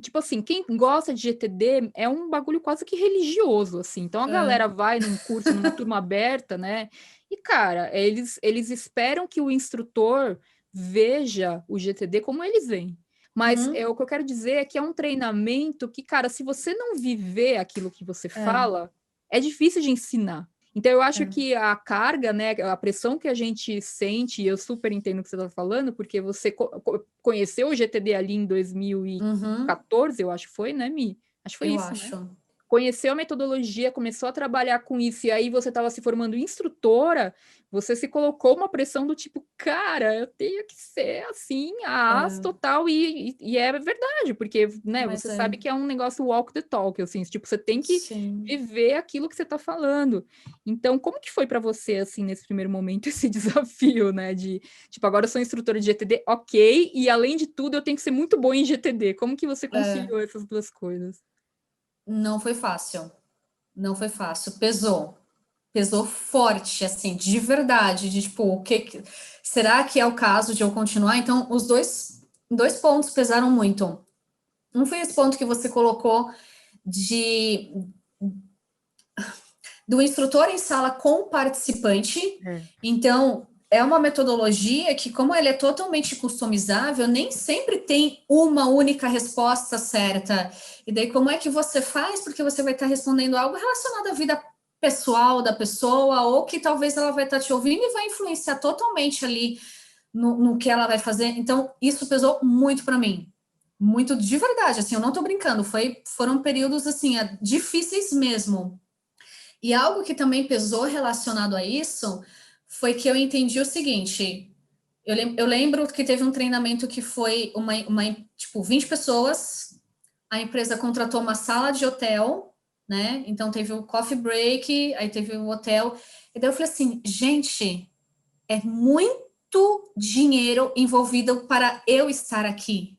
Speaker 1: tipo assim, quem gosta de GTD é um bagulho quase que religioso, assim. Então a
Speaker 2: é,
Speaker 1: galera vai num curso, numa turma aberta, né? E, cara, eles esperam que o instrutor veja o GTD como eles veem. Mas
Speaker 2: uhum,
Speaker 1: o que eu quero dizer é que é um treinamento que, cara, se você não viver aquilo que você
Speaker 2: é,
Speaker 1: fala, é difícil de ensinar. Então, eu acho
Speaker 2: é.
Speaker 1: que a carga, né, a pressão que a gente sente, e eu super entendo o que você está falando, porque você conheceu o GTD ali em
Speaker 2: Uhum,
Speaker 1: 2014, eu acho que foi, né, Mi? Acho que foi
Speaker 2: eu
Speaker 1: isso, né?
Speaker 2: acho.
Speaker 1: Conheceu a metodologia, começou a trabalhar com isso, e aí você estava se formando instrutora, você se colocou uma pressão do tipo, cara, eu tenho que ser assim, a as
Speaker 2: É,
Speaker 1: total, e é verdade, porque, né,
Speaker 2: mas
Speaker 1: você
Speaker 2: é,
Speaker 1: sabe que é um negócio walk the talk, assim, tipo, você tem que
Speaker 2: sim.
Speaker 1: viver aquilo que você está falando. Então, como que foi para você, assim, nesse primeiro momento, esse desafio, né, de, tipo, agora eu sou instrutora de GTD, ok, e além de tudo, eu tenho que ser muito boa em GTD. Como que você
Speaker 2: É.
Speaker 1: conciliou essas duas coisas?
Speaker 2: Não foi fácil. Não foi fácil. Pesou. Pesou forte, assim, de verdade. De tipo, será que é o caso de eu continuar? Então, os dois pontos pesaram muito. Um foi esse ponto que você colocou de do instrutor em sala com o participante.
Speaker 1: É.
Speaker 2: Então, é uma metodologia que, como ele é totalmente customizável, nem sempre tem uma única resposta certa. E daí, como é que você faz? Porque você vai estar respondendo algo relacionado à vida pessoal da pessoa, ou que talvez ela vai estar te ouvindo e vai influenciar totalmente ali no que ela vai fazer. Então, isso pesou muito para mim. Muito de verdade, assim, eu não tô brincando. Foram períodos, assim, difíceis mesmo. E algo que também pesou relacionado a isso foi que eu entendi o seguinte. Eu lembro que teve um treinamento que foi tipo, 20 pessoas. A empresa contratou uma sala de hotel, né? Então teve o coffee break, aí teve o hotel. E daí eu falei assim, gente, é muito dinheiro envolvido para eu estar aqui.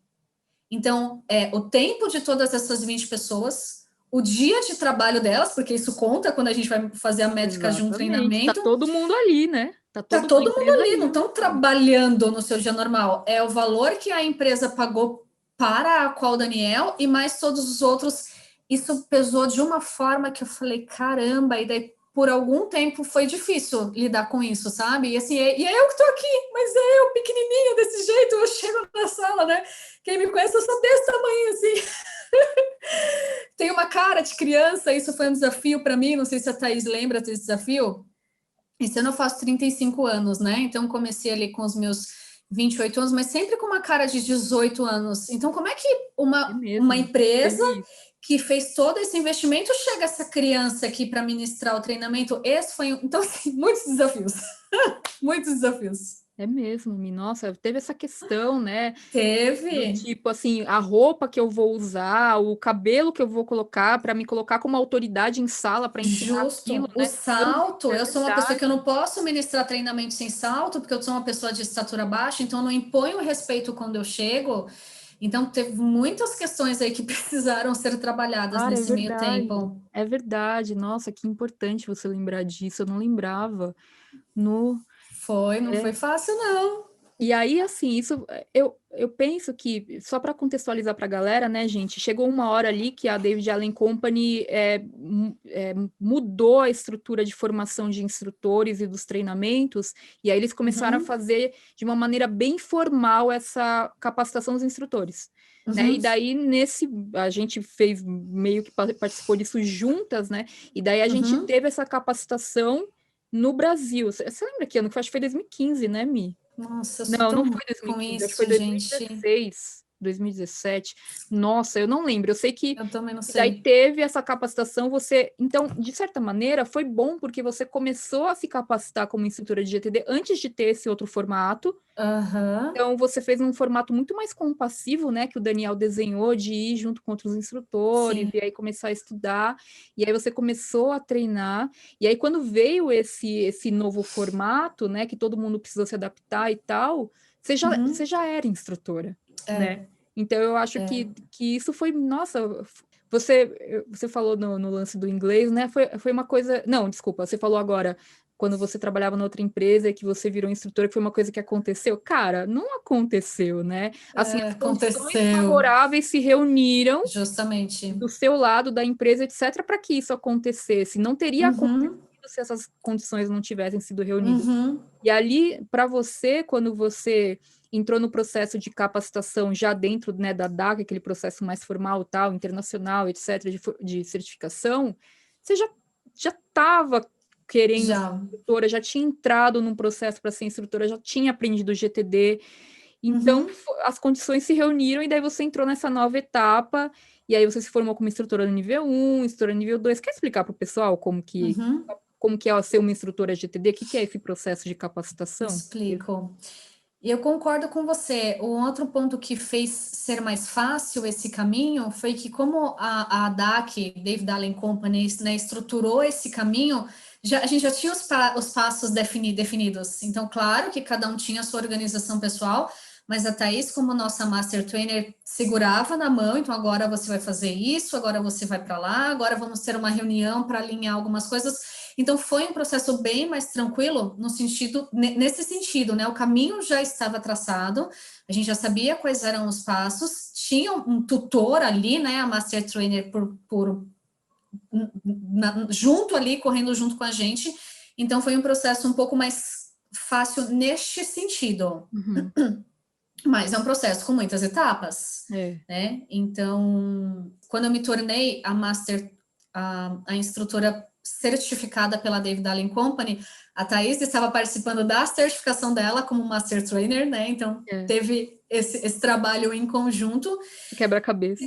Speaker 2: Então, o tempo de todas essas 20 pessoas, o dia de trabalho delas, porque isso conta quando a gente vai fazer a métrica de um
Speaker 1: Exatamente. Tá
Speaker 2: treinamento,
Speaker 1: todo mundo ali, né? Tá
Speaker 2: tá
Speaker 1: a
Speaker 2: todo mundo
Speaker 1: empresa
Speaker 2: ali, não
Speaker 1: ali.
Speaker 2: estão trabalhando no seu dia normal. É o valor que a empresa pagou para a Qual Daniel e mais todos os outros. Isso pesou de uma forma que eu falei, caramba, e daí por algum tempo foi difícil lidar com isso, sabe? E assim, e é eu que tô aqui, mas é eu pequenininha desse jeito, eu chego na sala, né? Quem me conhece, eu sou desse tamanho, assim. Tem uma cara de criança, isso foi um desafio para mim, não sei se a Thaís lembra desse desafio. Esse ano eu faço 35 anos, né? Então comecei ali com os meus 28 anos, mas sempre com uma cara de 18 anos. Então, como é que
Speaker 1: É
Speaker 2: uma
Speaker 1: mesmo.
Speaker 2: empresa
Speaker 1: Teve
Speaker 2: que fez todo esse investimento chega essa criança aqui para ministrar o treinamento? Esse foi então assim, muitos desafios. Muitos desafios.
Speaker 1: É mesmo, nossa, teve essa questão, né? Do
Speaker 2: Teve.
Speaker 1: tipo assim, a roupa que eu vou usar, o cabelo que eu vou colocar para me colocar como autoridade em sala para ensinar aquilo,
Speaker 2: Justo. O
Speaker 1: né? Não,
Speaker 2: salto,
Speaker 1: é
Speaker 2: eu sou uma pessoa que eu
Speaker 1: verdade.
Speaker 2: não posso ministrar treinamento sem salto, porque eu sou uma pessoa de estatura baixa, então eu não imponho respeito quando eu chego. Então, teve muitas questões aí que precisaram ser trabalhadas
Speaker 1: Cara, é
Speaker 2: nesse meio
Speaker 1: verdade.
Speaker 2: tempo.
Speaker 1: É verdade. Nossa, que importante você lembrar disso. Eu não lembrava. No,
Speaker 2: Não foi
Speaker 1: é.
Speaker 2: fácil, não.
Speaker 1: E aí, assim, isso eu penso que, só para contextualizar para a galera, né, gente, chegou uma hora ali que a David Allen Company mudou a estrutura de formação de instrutores e dos treinamentos, e aí eles começaram a
Speaker 2: Uhum,
Speaker 1: fazer de uma maneira bem formal essa capacitação dos instrutores. Né?
Speaker 2: uhum,
Speaker 1: E daí, a gente fez meio que participou disso juntas, né? E daí a gente
Speaker 2: uhum.
Speaker 1: teve essa capacitação no Brasil. Você lembra que ano que foi? Acho que foi 2015, né, Mi?
Speaker 2: Nossa, eu sou
Speaker 1: Não, não
Speaker 2: tão
Speaker 1: foi
Speaker 2: ruim com
Speaker 1: 2015, acho que foi
Speaker 2: isso, gente.
Speaker 1: 2016, 2017. Nossa, eu não lembro. Eu sei que
Speaker 2: Eu também não
Speaker 1: daí
Speaker 2: sei.
Speaker 1: teve essa capacitação, então, de certa maneira, foi bom porque você começou a se capacitar como instrutora de GTD antes de ter esse outro formato.
Speaker 2: Aham,
Speaker 1: Então, você fez um formato muito mais compassivo, né, que o Daniel desenhou, de ir junto com outros instrutores,
Speaker 2: sim.
Speaker 1: e aí começar a estudar, e aí você começou a treinar, e aí quando veio esse novo formato, né, que todo mundo precisou se adaptar e tal, você
Speaker 2: Uhum.
Speaker 1: já era instrutora, né?
Speaker 2: É,
Speaker 1: Então, eu acho que isso foi, nossa, você falou no lance do inglês, né? Foi uma coisa. Não, desculpa, você falou agora quando você trabalhava noutra empresa e que você virou instrutora, que foi uma coisa que aconteceu. Cara, não aconteceu, né? Assim, as condições
Speaker 2: aconteceu.
Speaker 1: favoráveis se reuniram
Speaker 2: Justamente.
Speaker 1: do seu lado, da empresa, etc., para que isso acontecesse. Não teria acontecido
Speaker 2: Uhum,
Speaker 1: se essas condições não tivessem sido reunidas.
Speaker 2: uhum,
Speaker 1: E ali, para você, quando você entrou no processo de capacitação já dentro, né, da DACA, aquele processo mais formal, tal, internacional, etc., de certificação, você já estava querendo ser
Speaker 2: já.
Speaker 1: instrutora, já tinha entrado num processo para ser instrutora, já tinha aprendido o GTD. Então,
Speaker 2: Uhum,
Speaker 1: as condições se reuniram e daí você entrou nessa nova etapa, e aí você se formou como instrutora no nível 1, instrutora no nível 2. Quer explicar para o pessoal
Speaker 2: uhum.
Speaker 1: como que é ser uma instrutora GTD? O que é esse processo de capacitação?
Speaker 2: Explico. E eu concordo com você. O outro ponto que fez ser mais fácil esse caminho foi que, como a DAC, David Allen Company, né, estruturou esse caminho, a gente já tinha os passos definidos. Então, claro que cada um tinha a sua organização pessoal, mas a Thaís, como nossa Master Trainer, segurava na mão. Então, agora você vai fazer isso, agora você vai para lá, agora vamos ter uma reunião para alinhar algumas coisas. Então foi um processo bem mais tranquilo nesse sentido, né? O caminho já estava traçado, a gente já sabia quais eram os passos, tinha um tutor ali, né? A Master Trainer junto ali, correndo junto com a gente. Então foi um processo um pouco mais fácil neste sentido.
Speaker 1: Uhum.
Speaker 2: Mas é um processo com muitas etapas,
Speaker 1: É.
Speaker 2: né? Então, quando eu me tornei a instrutora certificada pela David Allen Company, a Thaís estava participando da certificação dela como Master Trainer, né? Então, teve esse trabalho em conjunto.
Speaker 1: Quebra-cabeça.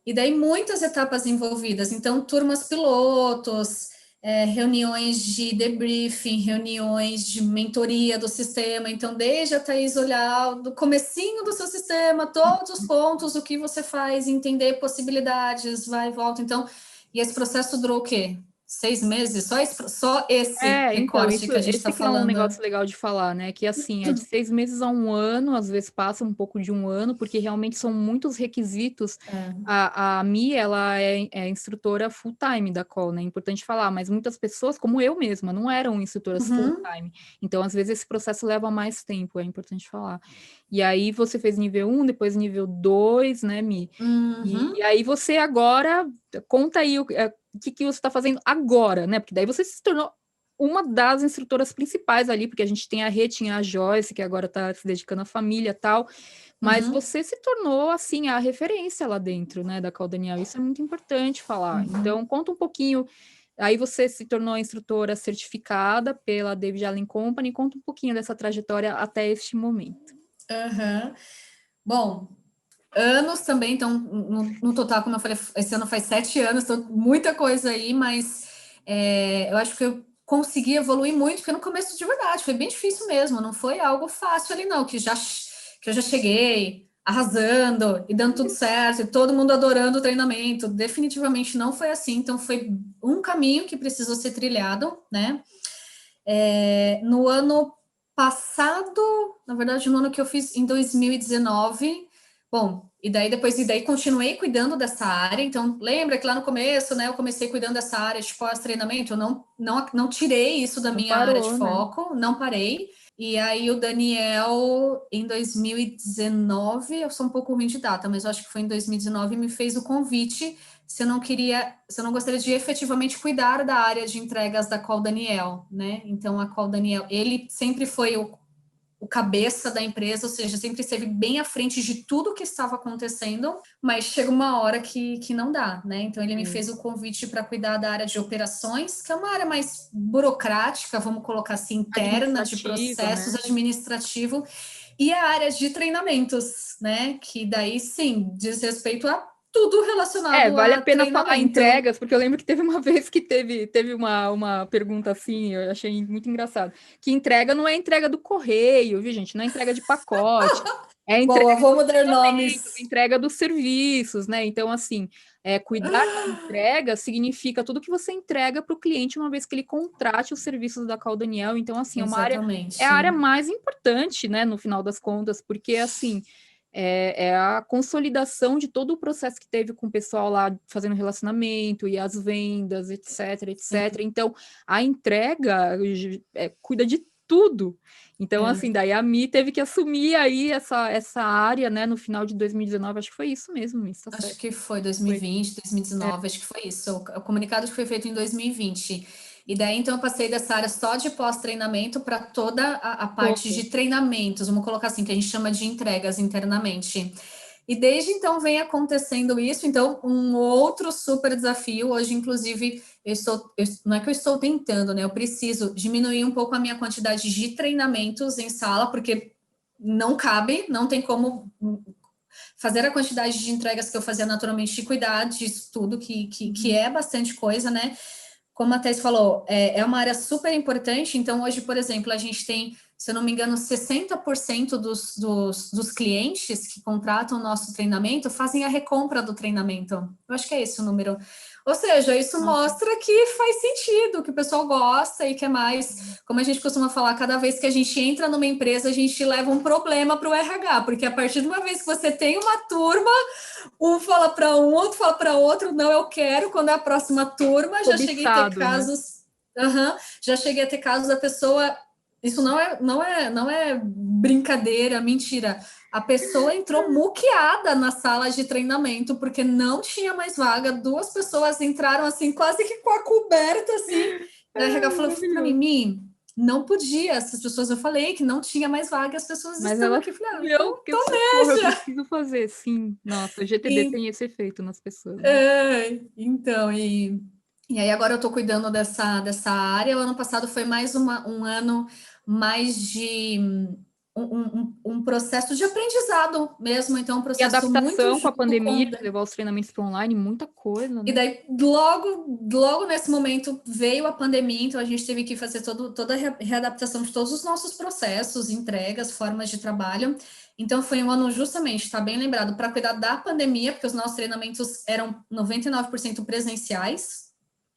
Speaker 2: E daí muitas etapas envolvidas. Então, turmas pilotos, reuniões de debriefing, reuniões de mentoria do sistema. Então, desde a Thaís olhar do comecinho do seu sistema, todos os pontos, o que você faz, entender possibilidades, vai e volta. Então, e esse processo durou o quê? 6 meses? Só esse
Speaker 1: Então,
Speaker 2: recorte que a gente está
Speaker 1: esse que é um
Speaker 2: falando.
Speaker 1: negócio legal de falar, né? Que assim, é de 6 meses a 1 ano, às vezes passa um pouco de 1 ano, porque realmente são muitos requisitos. A Mi, ela é instrutora full-time da Call, né? É importante falar, mas muitas pessoas, como eu mesma, não eram instrutoras full-time. Então, às vezes, esse processo leva mais tempo, é importante falar. E aí, você fez nível 1, depois nível 2, né, Mi? E aí, você agora, conta aí o que você está fazendo agora, né? Porque daí você se tornou uma das instrutoras principais ali, porque a gente tem a Rê, tinha a Joyce, que agora está se dedicando à família e tal, mas você se tornou, assim, a referência lá dentro, né, da Call Daniel. Isso é muito importante falar. Então, conta um pouquinho. Aí você se tornou instrutora certificada pela David Allen Company. Conta um pouquinho dessa trajetória até este momento.
Speaker 2: Bom, anos também, então, no total, como eu falei, esse ano faz 7 anos, então muita coisa aí, mas eu acho que eu consegui evoluir muito, porque no começo, de verdade, foi bem difícil mesmo, não foi algo fácil ali, não, que eu já cheguei arrasando e dando tudo certo, e todo mundo adorando o treinamento, definitivamente não foi assim, então foi um caminho que precisou ser trilhado, né? No ano passado, na verdade, no ano que eu fiz em 2019, bom, e daí continuei cuidando dessa área. Então, lembra que lá no começo, né, eu comecei cuidando dessa área de pós-treinamento, eu não tirei isso da minha área de foco, não parei. E aí o Daniel, em 2019, eu sou um pouco ruim de data, mas eu acho que foi em 2019, me fez o convite se eu não gostaria de efetivamente cuidar da área de entregas da Call Daniel, né? Então, a Call Daniel, ele sempre foi o cabeça da empresa, ou seja, sempre esteve bem à frente de tudo que estava acontecendo, mas chega uma hora que não dá, né? Então, ele me fez o convite para cuidar da área de operações, que é uma área mais burocrática, vamos colocar assim, interna, de processos,
Speaker 1: né?
Speaker 2: Administrativo, e a área de treinamentos, né? Que daí, sim, diz respeito a tudo relacionado
Speaker 1: vale
Speaker 2: a
Speaker 1: a pena
Speaker 2: treinamento.
Speaker 1: falar entregas, porque eu lembro que teve uma vez que teve uma pergunta assim, eu achei muito engraçado, que entrega não é entrega do correio, viu, gente? Não é entrega de pacote, é entrega
Speaker 2: vamos dar nomes.
Speaker 1: entrega dos serviços, né? Então, assim, cuidar da entrega significa tudo que você entrega para o cliente uma vez que ele contrate os serviços da Call Daniel. Então, assim, é a área mais importante, né, no final das contas, porque, assim, é a consolidação de todo o processo que teve com o pessoal lá fazendo relacionamento e as vendas, etc, etc. Então, a entrega cuida de tudo. Então, assim, daí a Mi teve que assumir aí essa área, né, no final de 2019, acho que foi isso mesmo, Mi, tá certo?
Speaker 2: Acho que foi 2020, 2019, acho que foi isso. O comunicado que foi feito em 2020. E daí, então, eu passei dessa área só de pós-treinamento para toda a parte de treinamentos, vamos colocar assim, que a gente chama de entregas internamente. E desde então vem acontecendo isso, então, um outro super desafio. Hoje, inclusive, não é que eu estou tentando, né? Eu preciso diminuir um pouco a minha quantidade de treinamentos em sala, porque não cabe, não tem como fazer a quantidade de entregas que eu fazia naturalmente, de cuidar disso tudo, que é bastante coisa, né? Como a Thais falou, é uma área super importante. Então, hoje, por exemplo, a gente tem, se eu não me engano, 60% dos clientes que contratam o nosso treinamento fazem a recompra do treinamento. Eu acho que é esse o número. Ou seja, isso mostra que faz sentido, que o pessoal gosta e quer mais. Como a gente costuma falar, cada vez que a gente entra numa empresa, a gente leva um problema para o RH, porque a partir de uma vez que você tem uma turma, um fala para um, outro fala para outro, não, eu quero, quando é a próxima turma, já cheguei a ter casos, já cheguei a ter casos da pessoa, isso não é brincadeira, mentira, a pessoa entrou muqueada na sala de treinamento, porque não tinha mais vaga, 2 pessoas entraram assim, quase que com a coberta, assim, e a RH falou para mim, não podia, essas pessoas, eu falei que não tinha mais vaga, as pessoas estão aqui. Falei,
Speaker 1: então que eu preciso fazer, sim. Nossa, o GTD tem esse efeito nas pessoas. Né?
Speaker 2: Então, E aí agora eu estou cuidando dessa área. O ano passado foi mais um ano mais de um processo de aprendizado mesmo, então um
Speaker 1: E
Speaker 2: processo muito
Speaker 1: adaptação com a
Speaker 2: junto
Speaker 1: pandemia,
Speaker 2: com.
Speaker 1: de levar os treinamentos para online, muita coisa,
Speaker 2: E
Speaker 1: né?
Speaker 2: daí, logo nesse momento, veio a pandemia, então a gente teve que fazer toda a readaptação de todos os nossos processos, entregas, formas de trabalho. Então, foi um ano justamente, está bem lembrado, para cuidar da pandemia, porque os nossos treinamentos eram 99% presenciais,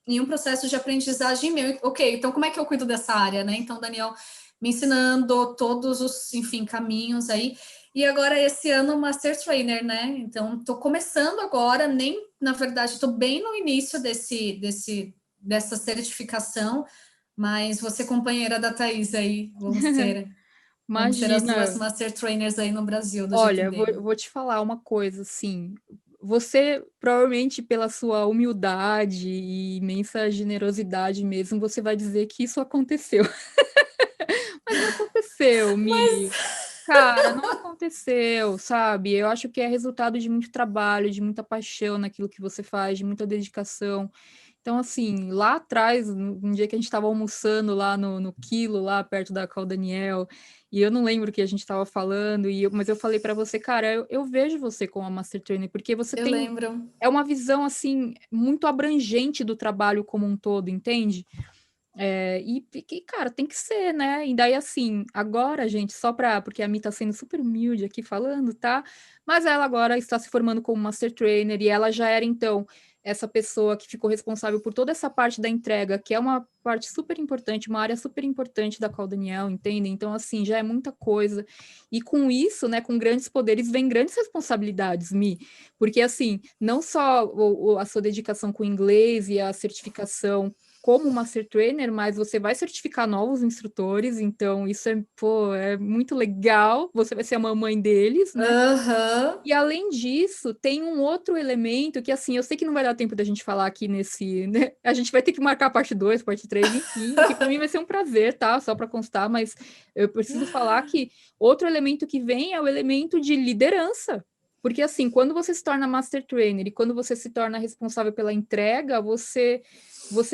Speaker 2: e um processo de aprendizagem meu. Ok, então como é que eu cuido dessa área, né? Então, Daniel me ensinando todos os, enfim, caminhos aí. E agora, esse ano, Master Trainer, né? Então, estou começando agora, nem, na verdade, estou bem no início dessa certificação, mas você, companheira da Thaís aí, vamos ser as duas
Speaker 1: Imagina,
Speaker 2: Master Trainers aí no Brasil, do
Speaker 1: olha,
Speaker 2: GTD.
Speaker 1: vou te falar uma coisa, assim, você, provavelmente pela sua humildade e imensa generosidade mesmo, você vai dizer que isso aconteceu. Mas não aconteceu, Mi. Cara, não aconteceu, sabe? Eu acho que é resultado de muito trabalho, de muita paixão naquilo que você faz, de muita dedicação. Então, assim, lá atrás, um dia que a gente estava almoçando lá no Quilo, lá perto da Cal Daniel, e eu não lembro o que a gente estava falando, mas eu falei para você, cara, eu vejo você como a Master Trainer, porque você
Speaker 2: Eu
Speaker 1: tem.
Speaker 2: lembro.
Speaker 1: É uma visão, assim, muito abrangente do trabalho como um todo, entende? Cara, tem que ser, né? E daí, assim, agora, gente, porque a Mi tá sendo super humilde aqui falando, tá? Mas ela agora está se formando como Master Trainer e ela já era, então, essa pessoa que ficou responsável por toda essa parte da entrega, que é uma parte super importante, uma área super importante da Cal Daniel, entende? Então, assim, já é muita coisa. E com isso, né, com grandes poderes, vem grandes responsabilidades, Mi. Porque, assim, não só a sua dedicação com o inglês e a certificação como Master Trainer, mas você vai certificar novos instrutores, então isso é, pô, é muito legal. Você vai ser a mamãe deles, né?
Speaker 2: Aham.
Speaker 1: E além disso, tem um outro elemento que, assim, eu sei que não vai dar tempo da gente falar aqui nesse, né? A gente vai ter que marcar parte 2, parte 3, enfim, o que para mim vai ser um prazer, tá? Só para constar, mas eu preciso falar que outro elemento que vem é o elemento de liderança. Porque, assim, quando você se torna Master Trainer e quando você se torna responsável pela entrega, você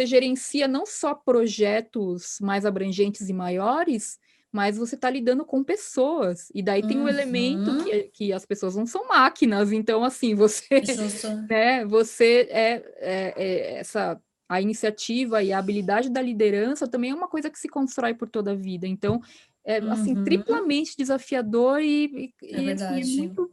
Speaker 1: gerencia não só projetos mais abrangentes e maiores, mas você está lidando com pessoas. E daí tem o elemento
Speaker 2: Uhum.
Speaker 1: que as pessoas não são máquinas, então assim, você,
Speaker 2: Justo.
Speaker 1: né, você essa a iniciativa e a habilidade da liderança também é uma coisa que se constrói por toda a vida. Então, é assim,
Speaker 2: Uhum.
Speaker 1: triplamente desafiador
Speaker 2: É
Speaker 1: assim, é
Speaker 2: verdade.
Speaker 1: muito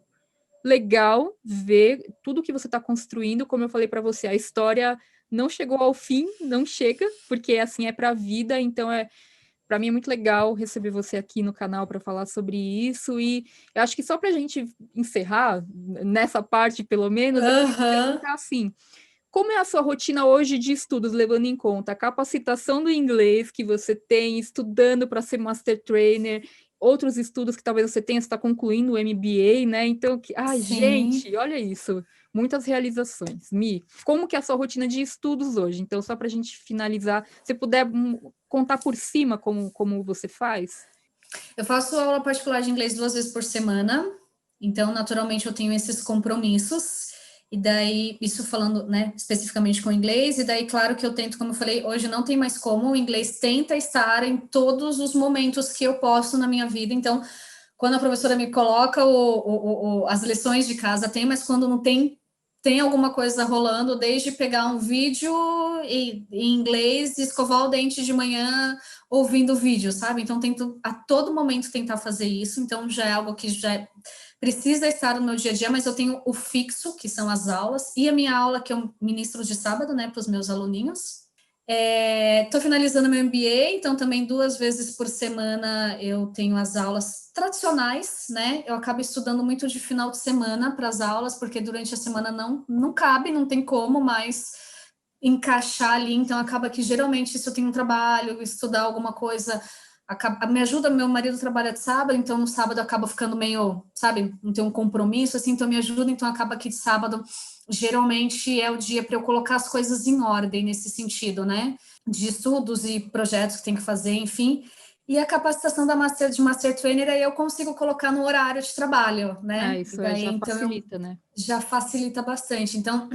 Speaker 1: legal ver tudo que você está construindo. Como eu falei para você, a história não chegou ao fim, não chega, porque assim é para a vida, então para mim é muito legal receber você aqui no canal para falar sobre isso. E eu acho que só para a gente encerrar, nessa parte pelo menos, eu queria te
Speaker 2: Aham.
Speaker 1: perguntar assim: como é a sua rotina hoje de estudos, levando em conta a capacitação do inglês que você tem, estudando para ser Master Trainer, outros estudos que talvez você tenha, você está concluindo o MBA, né? Então, ai,
Speaker 2: Sim.
Speaker 1: gente, olha isso, muitas realizações. Mi, como que é a sua rotina de estudos hoje? Então, só para a gente finalizar, se puder contar por cima como você faz?
Speaker 2: Eu faço aula particular de inglês 2 vezes por semana, então, naturalmente, eu tenho esses compromissos. E daí, isso falando, né, especificamente com o inglês, e daí, claro que eu tento, como eu falei, hoje não tem mais como, o inglês tenta estar em todos os momentos que eu posso na minha vida, então, quando a professora me coloca as lições de casa, tem, mas quando não tem, tem alguma coisa rolando, desde pegar um vídeo em inglês e escovar o dente de manhã ouvindo o vídeo, sabe? Então, tento a todo momento tentar fazer isso, então já é algo que precisa estar no meu dia a dia, mas eu tenho o fixo, que são as aulas, e a minha aula que eu ministro de sábado, né, para os meus aluninhos. Estou finalizando meu MBA, então também 2 vezes por semana eu tenho as aulas tradicionais, né? Eu acabo estudando muito de final de semana para as aulas, porque durante a semana não cabe, não tem como mais encaixar ali, então acaba que geralmente se eu tenho um trabalho, estudar alguma coisa, me ajuda, meu marido trabalha de sábado, então no sábado acaba ficando meio, sabe, não tem um compromisso, assim, então me ajuda, então acaba que de sábado geralmente é o dia para eu colocar as coisas em ordem nesse sentido, né? De estudos e projetos que tem que fazer, enfim. E a capacitação de Master Trainer aí eu consigo colocar no horário de trabalho,
Speaker 1: Ah,
Speaker 2: né? E
Speaker 1: isso
Speaker 2: daí
Speaker 1: já
Speaker 2: então eu
Speaker 1: facilita, né?
Speaker 2: já facilita bastante. Então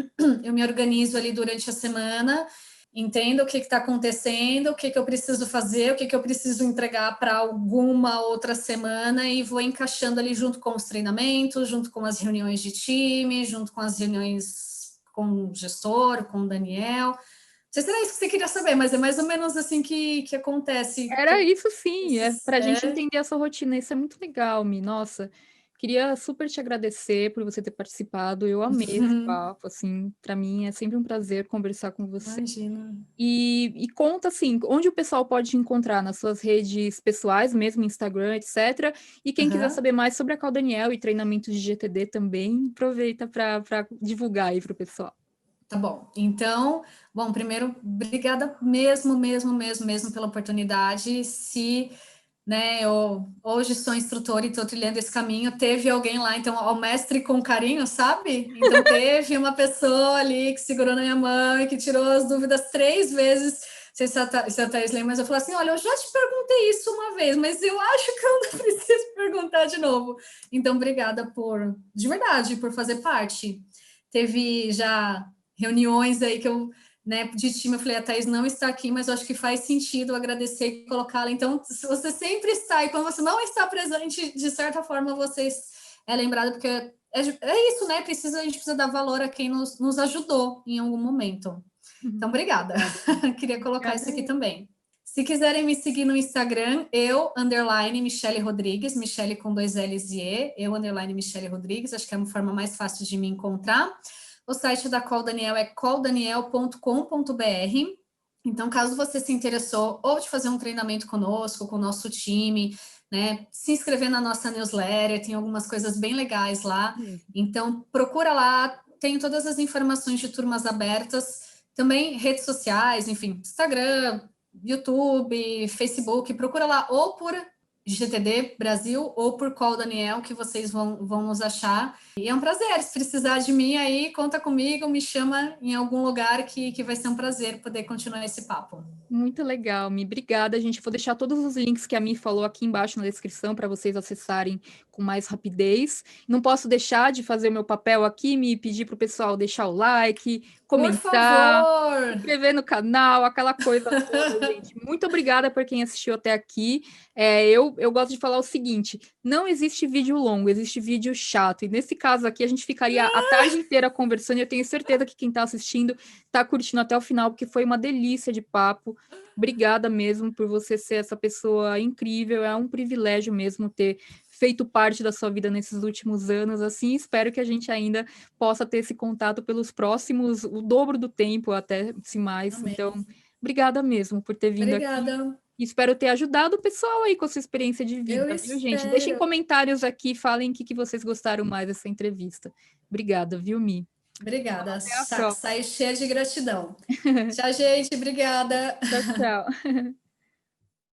Speaker 2: eu me organizo ali durante a semana entendo o que está acontecendo, o que eu preciso fazer, o que eu preciso entregar para alguma outra semana e vou encaixando ali junto com os treinamentos, junto com as reuniões de time, junto com as reuniões com o gestor, com o Daniel. Não sei se era isso que você queria saber, mas é mais ou menos assim que acontece.
Speaker 1: Era isso sim, para a gente entender a sua rotina, isso é muito legal, Mi. Nossa, queria super te agradecer por você ter participado, eu amei esse papo, assim, para mim é sempre um prazer conversar com você.
Speaker 2: Imagina.
Speaker 1: E conta, assim, onde o pessoal pode te encontrar, nas suas redes pessoais, mesmo Instagram, etc. E quem quiser saber mais sobre a Call Daniel e treinamentos de GTD também, aproveita para divulgar aí para o pessoal.
Speaker 2: Tá bom. Então, bom, primeiro, obrigada mesmo pela oportunidade. Se, né, eu hoje sou instrutora e estou trilhando esse caminho, teve alguém lá, então, ao mestre com carinho, sabe? Então, teve uma pessoa ali que segurou na minha mão e que tirou as dúvidas 3 vezes. Não sei se a Thaís lembra, mas eu falei assim, olha, eu já te perguntei isso uma vez, mas eu acho que eu não preciso perguntar de novo. Então, obrigada de verdade, por fazer parte. Teve já reuniões aí que eu, né, de time, eu falei, a Thaís não está aqui, mas eu acho que faz sentido agradecer e colocá-la. Então, se você sempre está, e quando você não está presente, de certa forma, você é lembrado, porque é isso, né? A gente precisa dar valor a quem nos ajudou em algum momento. Então, obrigada. Queria colocar isso aqui também. Se quiserem me seguir no Instagram, _Michele Rodrigues, Michele com 2 L's e E, _Michele Rodrigues, acho que é uma forma mais fácil de me encontrar. O site da Call Daniel é calldaniel.com.br. Então, caso você se interessou ou de fazer um treinamento conosco, com o nosso time, né, se inscrever na nossa newsletter, tem algumas coisas bem legais lá. Então, procura lá, tem todas as informações de turmas abertas, também redes sociais, enfim, Instagram, YouTube, Facebook, procura lá ou por GTD Brasil ou por Call Daniel, que vocês vão nos achar. E é um prazer, se precisar de mim aí, conta comigo, me chama em algum lugar que vai ser um prazer poder continuar esse papo.
Speaker 1: Muito legal, Mi. Obrigada, gente. Vou deixar todos os links que a Mi falou aqui embaixo na descrição para vocês acessarem com mais rapidez. Não posso deixar de fazer o meu papel aqui, Mi, pedir para o pessoal deixar o like, comentar, se inscrever no canal, aquela coisa toda, gente. Muito obrigada por quem assistiu até aqui. Eu gosto de falar o seguinte, não existe vídeo longo, existe vídeo chato. E nesse caso aqui, a gente ficaria a tarde inteira conversando e eu tenho certeza que quem está assistindo está curtindo até o final, porque foi uma delícia de papo. Obrigada mesmo por você ser essa pessoa incrível, é um privilégio mesmo ter feito parte da sua vida nesses últimos anos, assim, espero que a gente ainda possa ter esse contato pelos próximos, o dobro do tempo, até se mais. Amém. Então, obrigada mesmo por ter vindo aqui. Espero ter ajudado o pessoal aí com a sua experiência de vida, viu, gente? Deixem comentários aqui, falem o que vocês gostaram mais dessa entrevista. Obrigada, viu, Mi?
Speaker 2: Obrigada. Sai cheia de gratidão. Tchau, gente. Obrigada.
Speaker 1: Tchau, tchau.